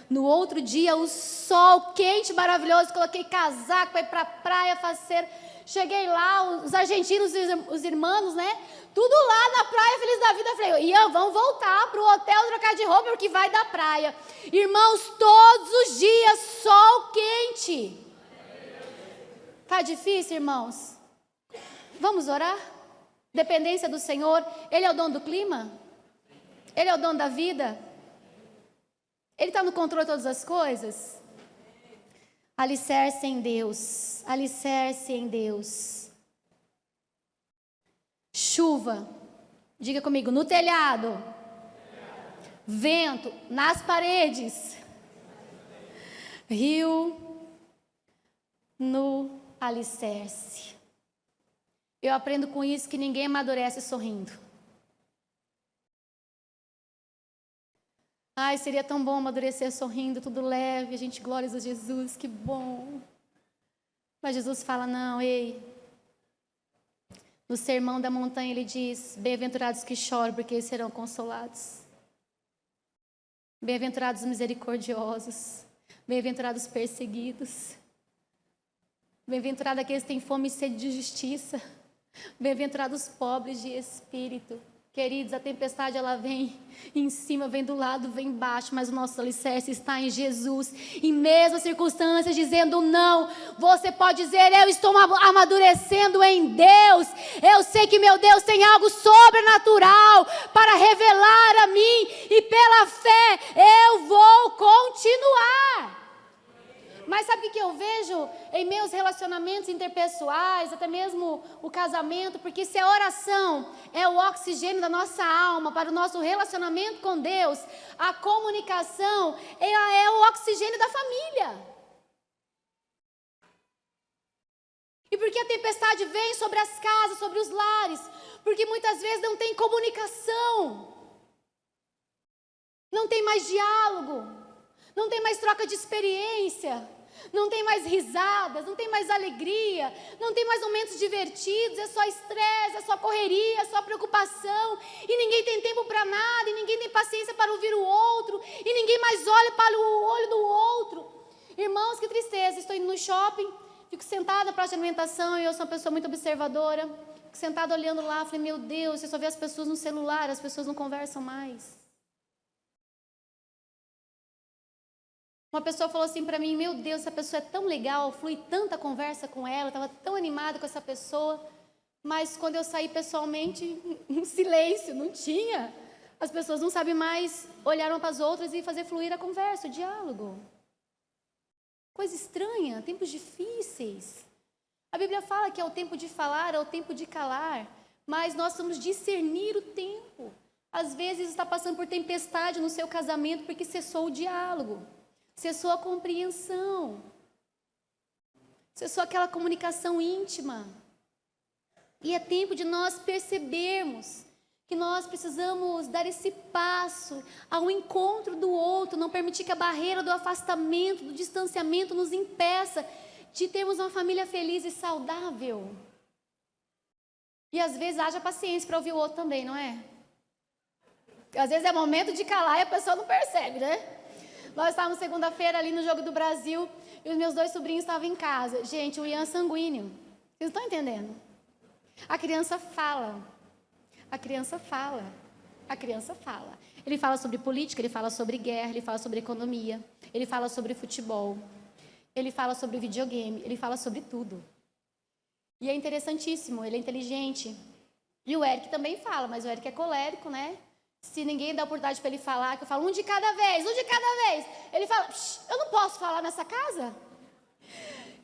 No outro dia, o sol quente, maravilhoso, coloquei casaco, fui para a praia, faceira. Cheguei lá, os argentinos, os irmãos, né? Tudo lá na praia, feliz da vida. Falei: Ian, vamos voltar para o hotel, trocar de roupa, porque vai da praia. Irmãos, todos os dias, sol quente. Tá difícil, irmãos? Vamos orar? Dependência do Senhor. Ele é o dono do clima? Ele é o dono da vida? Ele está no controle de todas as coisas? Alicerce em Deus. Alicerce em Deus. Chuva. Diga comigo: no telhado. Vento nas paredes. Rio no alicerce. Eu aprendo com isso que ninguém amadurece sorrindo. Ai, seria tão bom amadurecer sorrindo, tudo leve, a gente, glórias a Jesus, que bom. Mas Jesus fala: não, ei. No Sermão da Montanha ele diz: bem-aventurados que choram, porque eles serão consolados. Bem-aventurados misericordiosos. Bem-aventurados perseguidos. Bem-aventurados aqueles que têm fome e sede de justiça. Bem-aventurados pobres de espírito, Queridos, a tempestade ela vem em cima, vem do lado, vem embaixo, mas o nosso alicerce está em Jesus. Em mesmas circunstâncias, dizendo não, você pode dizer: eu estou amadurecendo em Deus. Eu sei que meu Deus tem algo sobrenatural para revelar a mim, e pela fé eu vou continuar. Mas sabe o que eu vejo em meus relacionamentos interpessoais, até mesmo o casamento? Porque se a oração é o oxigênio da nossa alma para o nosso relacionamento com Deus, a comunicação ela é o oxigênio da família. E porque a tempestade vem sobre as casas, sobre os lares? Porque muitas vezes não tem comunicação, não tem mais diálogo, não tem mais troca de experiência, não tem mais risadas, não tem mais alegria, não tem mais momentos divertidos, é só estresse, é só correria, é só preocupação, e ninguém tem tempo para nada, e ninguém tem paciência para ouvir o outro, e ninguém mais olha para o olho do outro. Irmãos, que tristeza, estou indo no shopping, fico sentada na praça de alimentação, e eu sou uma pessoa muito observadora, fico sentada olhando lá, falei: meu Deus, você só vê as pessoas no celular, as pessoas não conversam mais. Uma pessoa falou assim para mim: meu Deus, essa pessoa é tão legal, flui tanta conversa com ela, estava tão animada com essa pessoa, mas quando eu saí pessoalmente, um silêncio, não tinha. As pessoas não sabem mais olhar umas para as outras e fazer fluir a conversa, o diálogo. Coisa estranha, tempos difíceis. A Bíblia fala que é o tempo de falar, é o tempo de calar, mas nós vamos discernir o tempo. Às vezes está passando por tempestade no seu casamento porque cessou o diálogo. Cessou a compreensão, cessou aquela comunicação íntima. E é tempo de nós percebermos que nós precisamos dar esse passo ao encontro do outro, não permitir que a barreira do afastamento, do distanciamento nos impeça de termos uma família feliz e saudável. E às vezes haja paciência para ouvir o outro também, não é? Às vezes é momento de calar e a pessoa não percebe, né? Nós estávamos segunda-feira ali no Jogo do Brasil e os meus 2 sobrinhos estavam em casa. Gente, o Ian é sanguíneo. Vocês estão entendendo? A criança fala. A criança fala. A criança fala. Ele fala sobre política, ele fala sobre guerra, ele fala sobre economia, ele fala sobre futebol, ele fala sobre videogame, ele fala sobre tudo. E é interessantíssimo, ele é inteligente. E o Eric também fala, mas o Eric é colérico, né? Se ninguém dá oportunidade para ele falar, que eu falo um de cada vez. Ele fala: eu não posso falar nessa casa?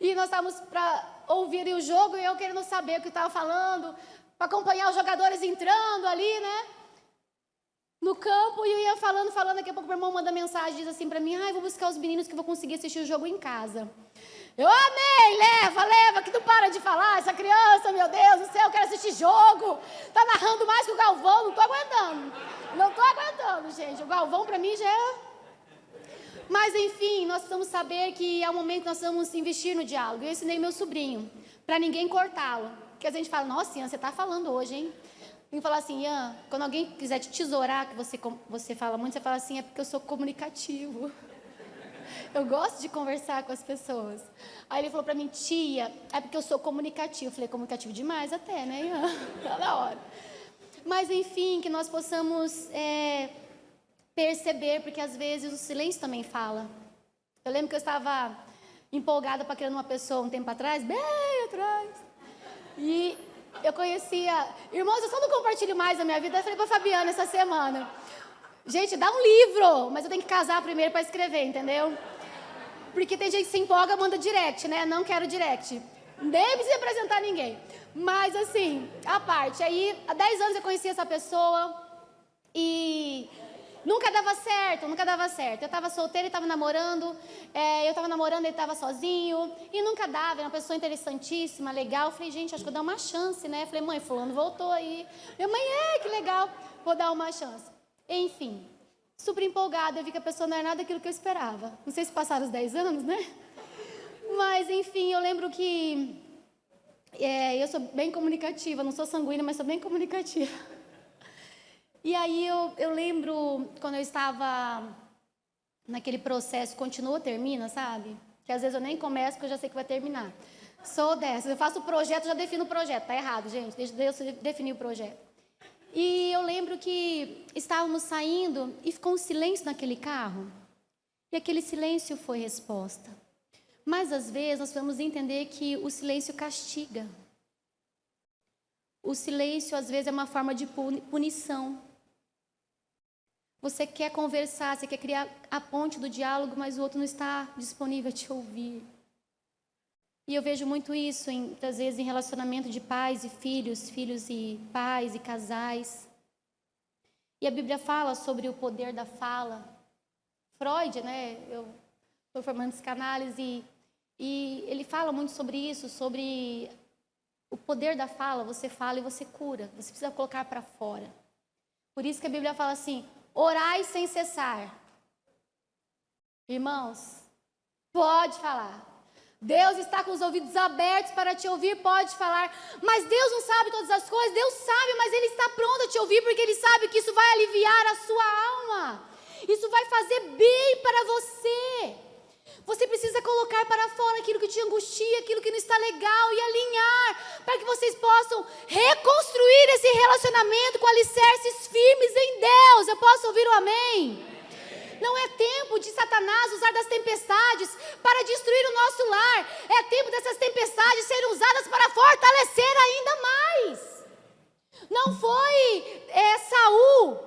E nós estávamos para ouvir o jogo e eu querendo saber o que estava falando, para acompanhar os jogadores entrando ali, né? No campo, e eu ia falando, daqui a pouco meu irmão manda mensagem, diz assim para mim: vou buscar os meninos que vou conseguir assistir o jogo em casa. Eu amei, leva, que não para de falar, essa criança, meu Deus do céu, eu quero assistir jogo. Tá narrando mais que o Galvão, não tô aguentando, gente. O Galvão para mim já é... Mas enfim, nós precisamos saber que é o momento que nós precisamos investir no diálogo. Eu ensinei meu sobrinho, para ninguém cortá-lo. Porque a gente fala: nossa, Ian, você tá falando hoje, hein? Tem que falar assim: Ian, quando alguém quiser te tesourar, que você fala muito, você fala assim: é porque eu sou comunicativo. Eu gosto de conversar com as pessoas. Aí ele falou para mim: tia, é porque eu sou comunicativo. Eu falei: comunicativo demais até, né, Ian? Tá na hora. Mas enfim, que nós possamos perceber, porque às vezes o silêncio também fala. Eu lembro que eu estava empolgada para criando uma pessoa um tempo atrás, bem atrás. E eu conhecia... Irmãos, eu só não compartilho mais a minha vida. Eu falei para a Fabiana essa semana: gente, dá um livro, mas eu tenho que casar primeiro para escrever, entendeu? Porque tem gente que se empolga, manda direct, né? Não quero direct. Nem precisa apresentar ninguém. Mas assim, a parte. Aí, há 10 anos eu conheci essa pessoa e nunca dava certo. Eu estava solteira e estava namorando. Eu estava namorando, ele estava sozinho. E nunca dava, era uma pessoa interessantíssima, legal. Eu falei: gente, acho que eu vou dar uma chance, né? Eu falei: mãe, fulano voltou aí. Minha mãe: que legal, vou dar uma chance. Enfim, super empolgada, eu vi que a pessoa não era nada daquilo que eu esperava. Não sei se passaram os 10 anos, né? Mas, enfim, eu lembro que eu sou bem comunicativa, não sou sanguínea, mas sou bem comunicativa. E aí eu lembro quando eu estava naquele processo, continua, termina, sabe? Que às vezes eu nem começo porque eu já sei que vai terminar. Sou dessas, eu faço o projeto, já defino o projeto. Tá errado, gente, deixa Deus definir o projeto. E eu lembro que estávamos saindo e ficou um silêncio naquele carro. E aquele silêncio foi resposta. Mas às vezes nós vamos entender que o silêncio castiga. O silêncio às vezes é uma forma de punição. Você quer conversar, você quer criar a ponte do diálogo, mas o outro não está disponível a te ouvir. E eu vejo muito isso, às vezes, em relacionamento de pais e filhos, filhos e pais e casais. E a Bíblia fala sobre o poder da fala. Freud, né? Eu estou formando psicanálise e ele fala muito sobre isso, sobre o poder da fala. Você fala e você cura. Você precisa colocar para fora. Por isso que a Bíblia fala assim, orai sem cessar. Irmãos, pode falar. Deus está com os ouvidos abertos para te ouvir, pode falar. Mas Deus não sabe todas as coisas, Deus sabe, mas Ele está pronto a te ouvir, porque Ele sabe que isso vai aliviar a sua alma. Isso vai fazer bem para você. Você precisa colocar para fora aquilo que te angustia, aquilo que não está legal e alinhar, para que vocês possam reconstruir esse relacionamento com alicerces firmes em Deus. Eu posso ouvir um amém? Não é tempo de Satanás usar das tempestades para destruir o nosso lar. É tempo dessas tempestades serem usadas para fortalecer ainda mais. Não foi Saul,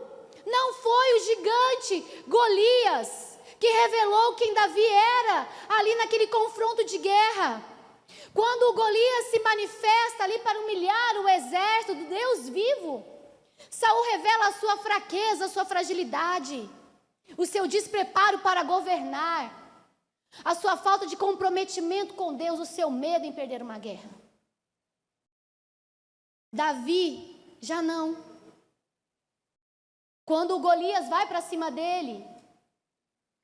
não foi o gigante Golias que revelou quem Davi era ali naquele confronto de guerra. Quando o Golias se manifesta ali para humilhar o exército do Deus vivo, Saul revela a sua fraqueza, a sua fragilidade, o seu despreparo para governar, a sua falta de comprometimento com Deus, o seu medo em perder uma guerra. Davi já não. Quando o Golias vai para cima dele,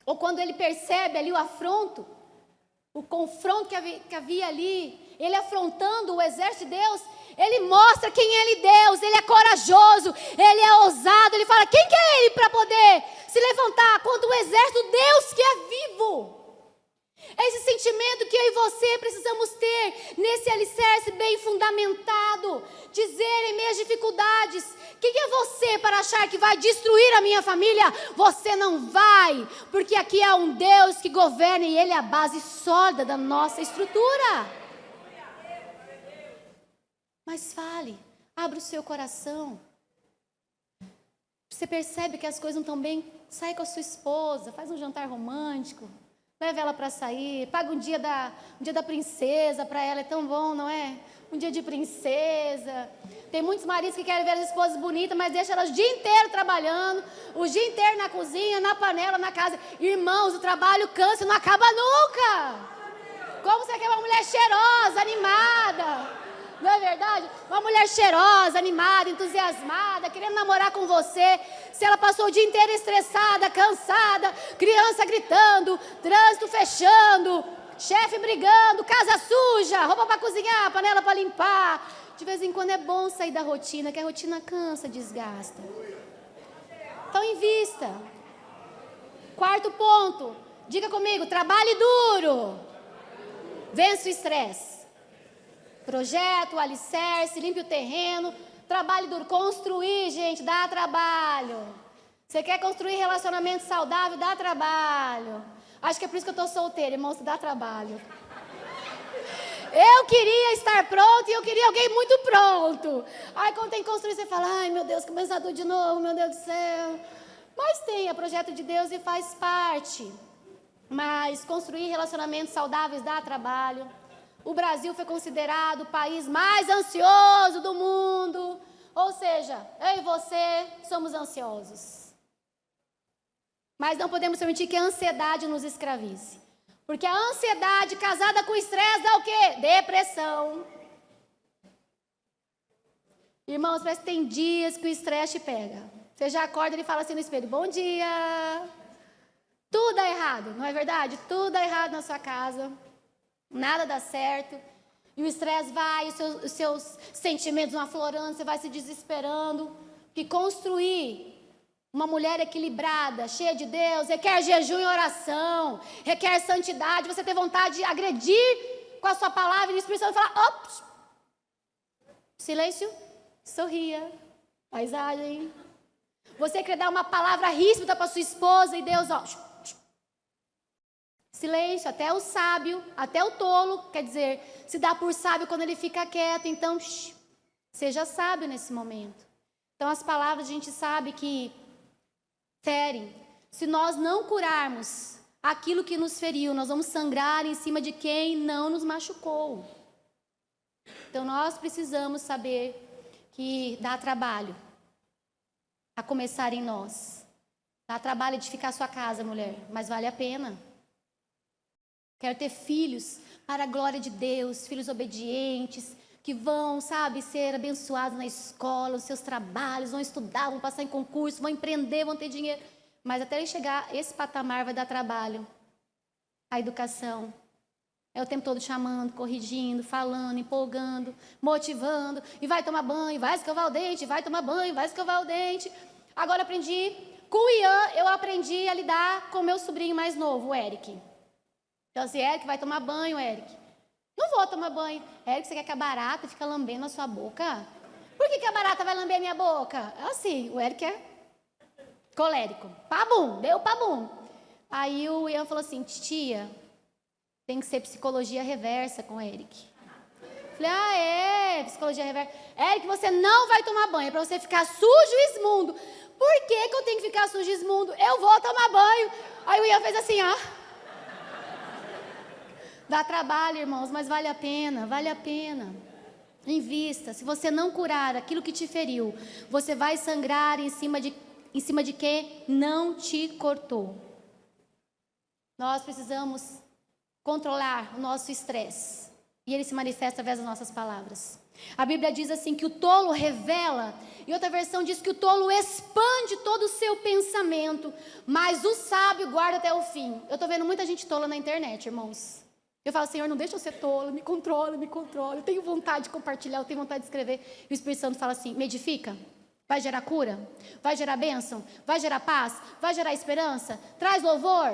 ou quando ele percebe ali o afronto, o confronto que havia ali, ele afrontando o exército de Deus, ele mostra quem ele é Deus, ele é corajoso, ele é ousado, ele fala, quem que é ele para poder se levantar contra o exército de Deus que é vivo? É esse sentimento que eu e você precisamos ter nesse alicerce bem fundamentado, dizer em meias dificuldades, quem é você para achar que vai destruir a minha família? Você não vai, porque aqui há um Deus que governa e Ele é a base sólida da nossa estrutura. Mas fale, abra o seu coração. Você percebe que as coisas não estão bem? Sai com a sua esposa, faz um jantar romântico, leva ela para sair, paga um dia da princesa para ela, é tão bom, não é? Um dia de princesa. Tem muitos maridos que querem ver as esposas bonitas, mas deixam elas o dia inteiro trabalhando, o dia inteiro na cozinha, na panela, na casa. Irmãos, o trabalho cansa e não acaba nunca. Como você quer uma mulher cheirosa, animada? Não é verdade? Uma mulher cheirosa, animada, entusiasmada, querendo namorar com você. Se ela passou o dia inteiro estressada, cansada, criança gritando, trânsito fechando, chefe brigando, casa suja, roupa para cozinhar, panela para limpar. De vez em quando é bom sair da rotina, que a rotina cansa, desgasta. Então invista. Quarto ponto, diga comigo, trabalhe duro. Vença o estresse. Projeto, alicerce, limpe o terreno, trabalhe duro. Construir, gente, dá trabalho. Você quer construir relacionamento saudável, dá trabalho. Acho que é por isso que eu estou solteira, irmãos, dá trabalho. Eu queria estar pronto e eu queria alguém muito pronto. Aí quando tem que construir, você fala, ai meu Deus, começar tudo de novo, meu Deus do céu. Mas tem, é projeto de Deus e faz parte. Mas construir relacionamentos saudáveis dá trabalho. O Brasil foi considerado o país mais ansioso do mundo. Ou seja, eu e você somos ansiosos. Mas não podemos permitir que a ansiedade nos escravize. Porque a ansiedade casada com o estresse dá o quê? Depressão. Irmãos, parece que tem dias que o estresse te pega. Você já acorda e fala assim no espelho, bom dia. Tudo dá errado, não é verdade? Tudo dá errado na sua casa. Nada dá certo, e o estresse vai, os seus sentimentos vão aflorando, você vai se desesperando. Que construir uma mulher equilibrada, cheia de Deus, requer jejum e oração, requer santidade, você ter vontade de agredir com a sua palavra e a expressão e falar, ops, silêncio, sorria, Paisagem. Você quer dar uma palavra ríspida para sua esposa e Deus, ó. Silêncio, até o sábio, até o tolo, quer dizer, se dá por sábio quando ele fica quieto. Então, seja sábio nesse momento. Então, as palavras a gente sabe que ferem. Se nós não curarmos aquilo que nos feriu, nós vamos sangrar em cima de quem não nos machucou. Então, nós precisamos saber que dá trabalho a começar em nós. Dá trabalho edificar sua casa, mulher, mas vale a pena. Quero ter filhos para a glória de Deus, filhos obedientes, que vão, sabe, ser abençoados na escola, nos seus trabalhos, vão estudar, vão passar em concurso, vão empreender, vão ter dinheiro. Mas até ele chegar a esse patamar vai dar trabalho. A educação. É o tempo todo chamando, corrigindo, falando, empolgando, motivando. E vai tomar banho, vai escovar o dente, vai tomar banho, vai escovar o dente. Agora aprendi, com o Ian, eu aprendi a lidar com o meu sobrinho mais novo, o Eric. Então assim, Eric, vai tomar banho, Eric. Não vou tomar banho. Eric, você quer que a barata fique lambendo a sua boca? Por que a barata vai lamber a minha boca? Assim, o Eric é colérico. Pabum, deu pabum. Aí o Ian falou assim, titia, tem que ser psicologia reversa com o Eric. Falei, psicologia reversa. Eric, você não vai tomar banho, é para você ficar sujo e imundo. Por que eu tenho que ficar sujo e imundo? Eu vou tomar banho. Aí o Ian fez assim, ó. Dá trabalho, irmãos, mas vale a pena, vale a pena. Invista. Se você não curar aquilo que te feriu, você vai sangrar em cima de quem não te cortou. Nós precisamos controlar o nosso estresse. E ele se manifesta através das nossas palavras. A Bíblia diz assim que o tolo revela, e outra versão diz que o tolo expande todo o seu pensamento, mas o sábio guarda até o fim. Eu estou vendo muita gente tola na internet, irmãos. Eu falo, Senhor, não deixa eu ser tola, me controla, me controla. Eu tenho vontade de compartilhar, eu tenho vontade de escrever. E o Espírito Santo fala assim, me edifica, vai gerar cura, vai gerar bênção, vai gerar paz, vai gerar esperança, traz louvor.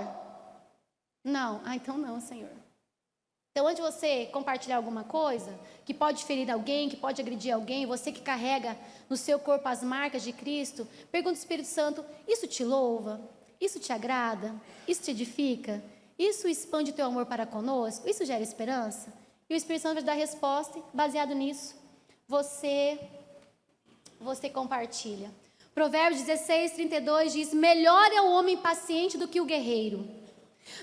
Não, então não, Senhor. Então, antes de você compartilhar alguma coisa que pode ferir alguém, que pode agredir alguém, você que carrega no seu corpo as marcas de Cristo, pergunta ao Espírito Santo, isso te louva? Isso te agrada? Isso te edifica? Isso expande o teu amor para conosco? Isso gera esperança? E o Espírito Santo vai te dar a resposta, baseado nisso, você compartilha. Provérbios 16:32 diz, melhor é o homem paciente do que o guerreiro.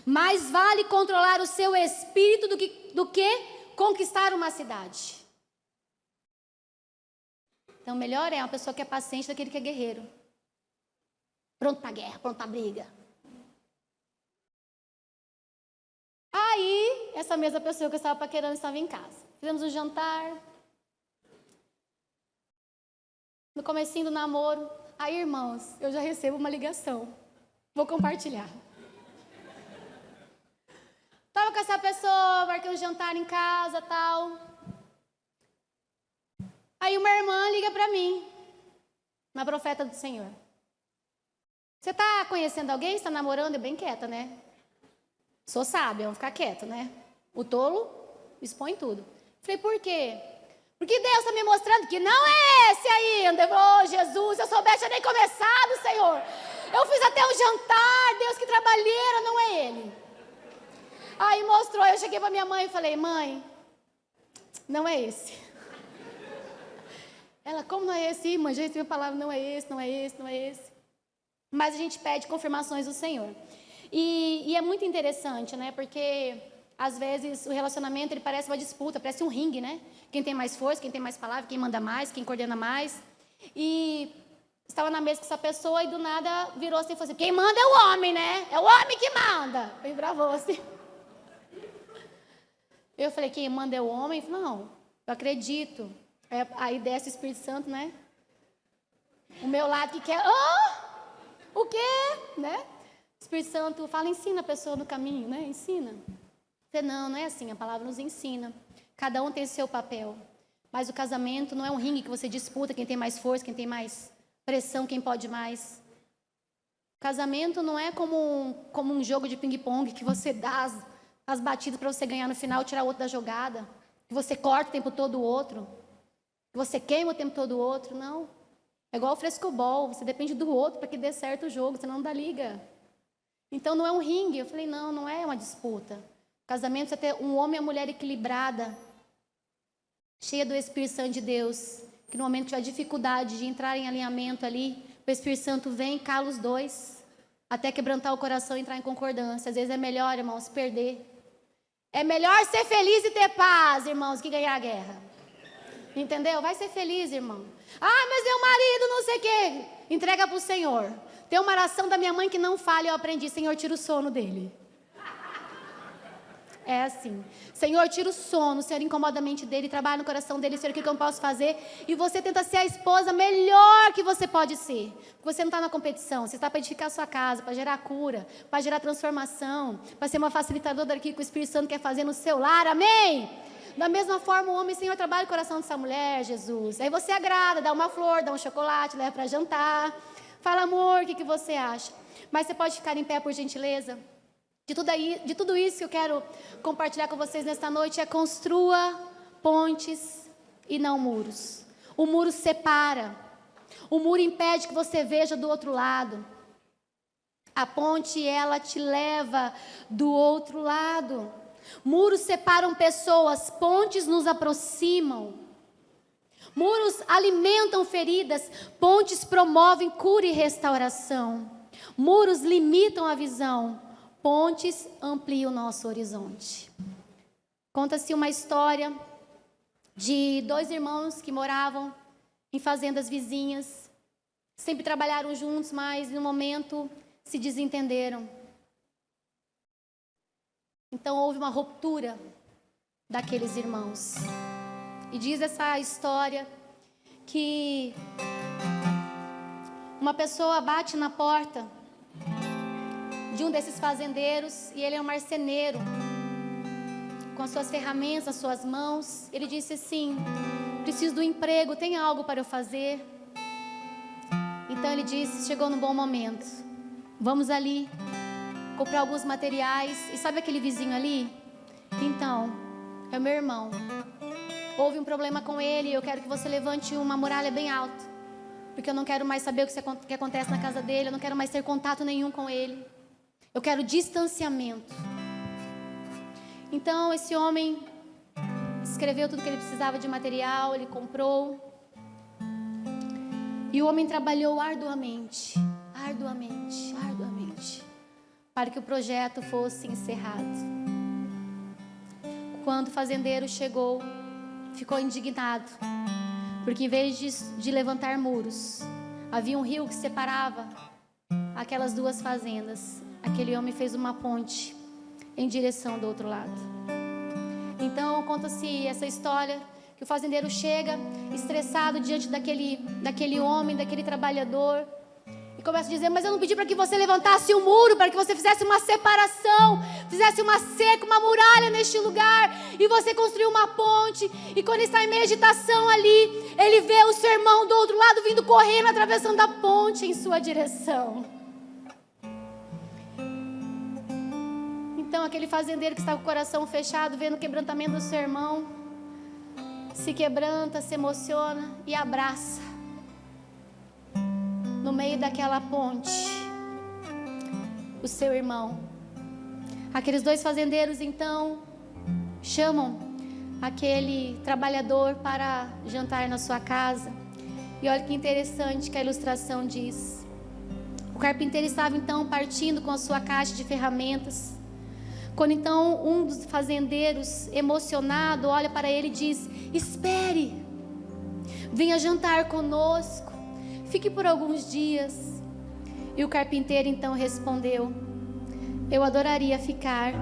Mais vale controlar o seu espírito do que conquistar uma cidade. Então, melhor é uma pessoa que é paciente daquele que é guerreiro. Pronto para a guerra, pronto para a briga. Aí, essa mesma pessoa que eu estava paquerando estava em casa. Fizemos um jantar. No comecinho do namoro. Aí, irmãos, eu já recebo uma ligação. Vou compartilhar. Estava com essa pessoa, marquei um jantar em casa, tal. Aí uma irmã liga para mim, uma profeta do Senhor. Você está conhecendo alguém? Você está namorando? Eu bem quieta, né? Sou sábia, vou ficar quieta, né? O tolo expõe tudo. Falei, por quê? Porque Deus está me mostrando que não é esse ainda. Eu falei, oh, Jesus, se eu soubesse, tinha nem começado, Senhor. Eu fiz até um jantar, Deus que trabalheira, não é ele. Aí mostrou, eu cheguei para minha mãe e falei, mãe, não é esse. Ela, como não é esse? Irmã, já recebi a palavra, não é esse, não é esse, não é esse. Mas a gente pede confirmações do Senhor. E é muito interessante, né? Porque, às vezes, o relacionamento, ele parece uma disputa, parece um ringue, né? Quem tem mais força, quem tem mais palavra, quem manda mais, quem coordena mais. E estava na mesa com essa pessoa e, do nada, virou assim e falou assim, quem manda é o homem, né? É o homem que manda. E bravou assim. Eu falei, quem manda é o homem? Ele falou, não, eu acredito. Aí desce o Espírito Santo, né? O meu lado que quer, o quê? Né? O Espírito Santo fala, ensina a pessoa no caminho, né? Ensina. Eu falei, não é assim, a palavra nos ensina. Cada um tem o seu papel. Mas o casamento não é um ringue que você disputa quem tem mais força, quem tem mais pressão, quem pode mais. O casamento não é como um jogo de ping-pong que você dá as batidas para você ganhar no final, tirar o outro da jogada, que você corta o tempo todo o outro, que você queima o tempo todo o outro, não. É igual o frescobol, você depende do outro para que dê certo o jogo, senão não dá liga. Então não é um ringue. Eu falei, não é uma disputa. Casamento é ter um homem e uma mulher equilibrada, cheia do Espírito Santo de Deus, que no momento que tiver dificuldade de entrar em alinhamento ali, o Espírito Santo vem e cala os dois, até quebrantar o coração e entrar em concordância. Às vezes é melhor, irmãos, perder. É melhor ser feliz e ter paz, irmãos, que ganhar a guerra. Entendeu? Vai ser feliz, irmão. Mas meu marido não sei o quê. Entrega para o Senhor. Tem uma oração da minha mãe que não falha, eu aprendi. Senhor, tira o sono dele. É assim. Senhor, tira o sono. Senhor, incomoda a mente dele, trabalha no coração dele. Senhor, o que eu posso fazer? E você tenta ser a esposa melhor que você pode ser. Porque você não está na competição. Você está para edificar a sua casa, para gerar cura, para gerar transformação, para ser uma facilitadora daquilo que o Espírito Santo quer fazer no seu lar. Amém? Da mesma forma, o homem, Senhor, trabalha o coração dessa mulher, Jesus. Aí você agrada, dá uma flor, dá um chocolate, leva para jantar. Fala, amor, o que você acha? Mas você pode ficar em pé, por gentileza? De tudo isso que eu quero compartilhar com vocês nesta noite é: construa pontes e não muros. O muro separa. O muro impede que você veja do outro lado. A ponte, ela te leva do outro lado. Muros separam pessoas, pontes nos aproximam. Muros alimentam feridas, pontes promovem cura e restauração. Muros limitam a visão, pontes ampliam o nosso horizonte. Conta-se uma história de 2 irmãos que moravam em fazendas vizinhas. Sempre trabalharam juntos, mas no momento se desentenderam. Então houve uma ruptura daqueles irmãos. E diz essa história que uma pessoa bate na porta de um desses fazendeiros, e ele é um marceneiro, com as suas ferramentas nas suas mãos. Ele disse assim: preciso do emprego, tem algo para eu fazer? Então ele disse: chegou no bom momento, vamos ali comprar alguns materiais. E sabe aquele vizinho ali? Então, é o meu irmão. Houve um problema com ele, eu quero que você levante uma muralha bem alta, porque eu não quero mais saber o que acontece na casa dele, eu não quero mais ter contato nenhum com ele. Eu quero distanciamento. Então esse homem escreveu tudo que ele precisava de material, ele comprou. E o homem trabalhou arduamente, para que o projeto fosse encerrado. Quando o fazendeiro chegou, ficou indignado, porque em vez de levantar muros, havia um rio que separava aquelas 2 fazendas. Aquele homem fez uma ponte em direção do outro lado. Então conta-se essa história, que o fazendeiro chega estressado diante daquele homem, daquele trabalhador, e começa a dizer: mas eu não pedi para que você levantasse um muro, para que você fizesse uma separação, fizesse uma cerca, uma muralha neste lugar, e você construiu uma ponte. E quando ele está em meditação ali, ele vê o seu irmão do outro lado vindo correndo, atravessando a ponte em sua direção. Então aquele fazendeiro que está com o coração fechado, vendo o quebrantamento do seu irmão, se quebranta, se emociona e abraça no meio daquela ponte o seu irmão. Aqueles 2 fazendeiros então chamam aquele trabalhador para jantar na sua casa. E olha que interessante que a ilustração diz: o carpinteiro estava então partindo com a sua caixa de ferramentas, quando então um dos fazendeiros, emocionado, olha para ele e diz: espere, venha jantar conosco, fique por alguns dias. E o carpinteiro então respondeu: eu adoraria ficar,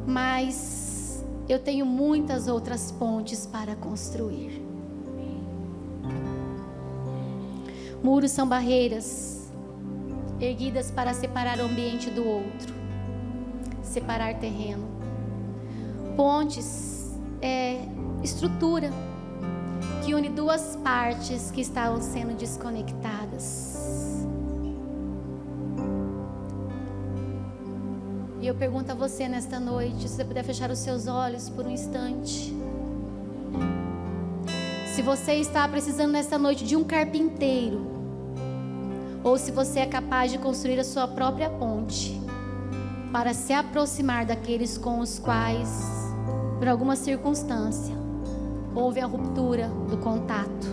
mas eu tenho muitas outras pontes para construir. Muros são barreiras erguidas para separar o ambiente do outro, separar terreno. Pontes é estrutura que une 2 partes que estavam sendo desconectadas. E eu pergunto a você nesta noite, se você puder fechar os seus olhos por um instante. Se você está precisando nesta noite de um carpinteiro, ou se você é capaz de construir a sua própria ponte para se aproximar daqueles com os quais, por alguma circunstância, houve a ruptura do contato.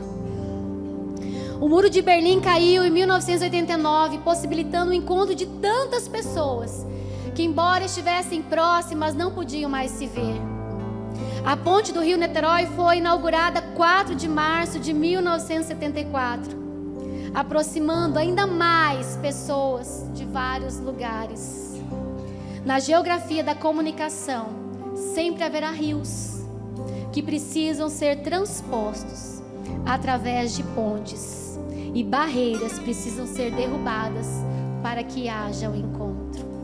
O muro de Berlim caiu em 1989, possibilitando o encontro de tantas pessoas que, embora estivessem próximas, não podiam mais se ver. A ponte do Rio Niterói foi inaugurada 4 de março de 1974, aproximando ainda mais pessoas de vários lugares. Na geografia da comunicação, sempre haverá rios que precisam ser transpostos através de pontes, e barreiras precisam ser derrubadas para que haja o encontro.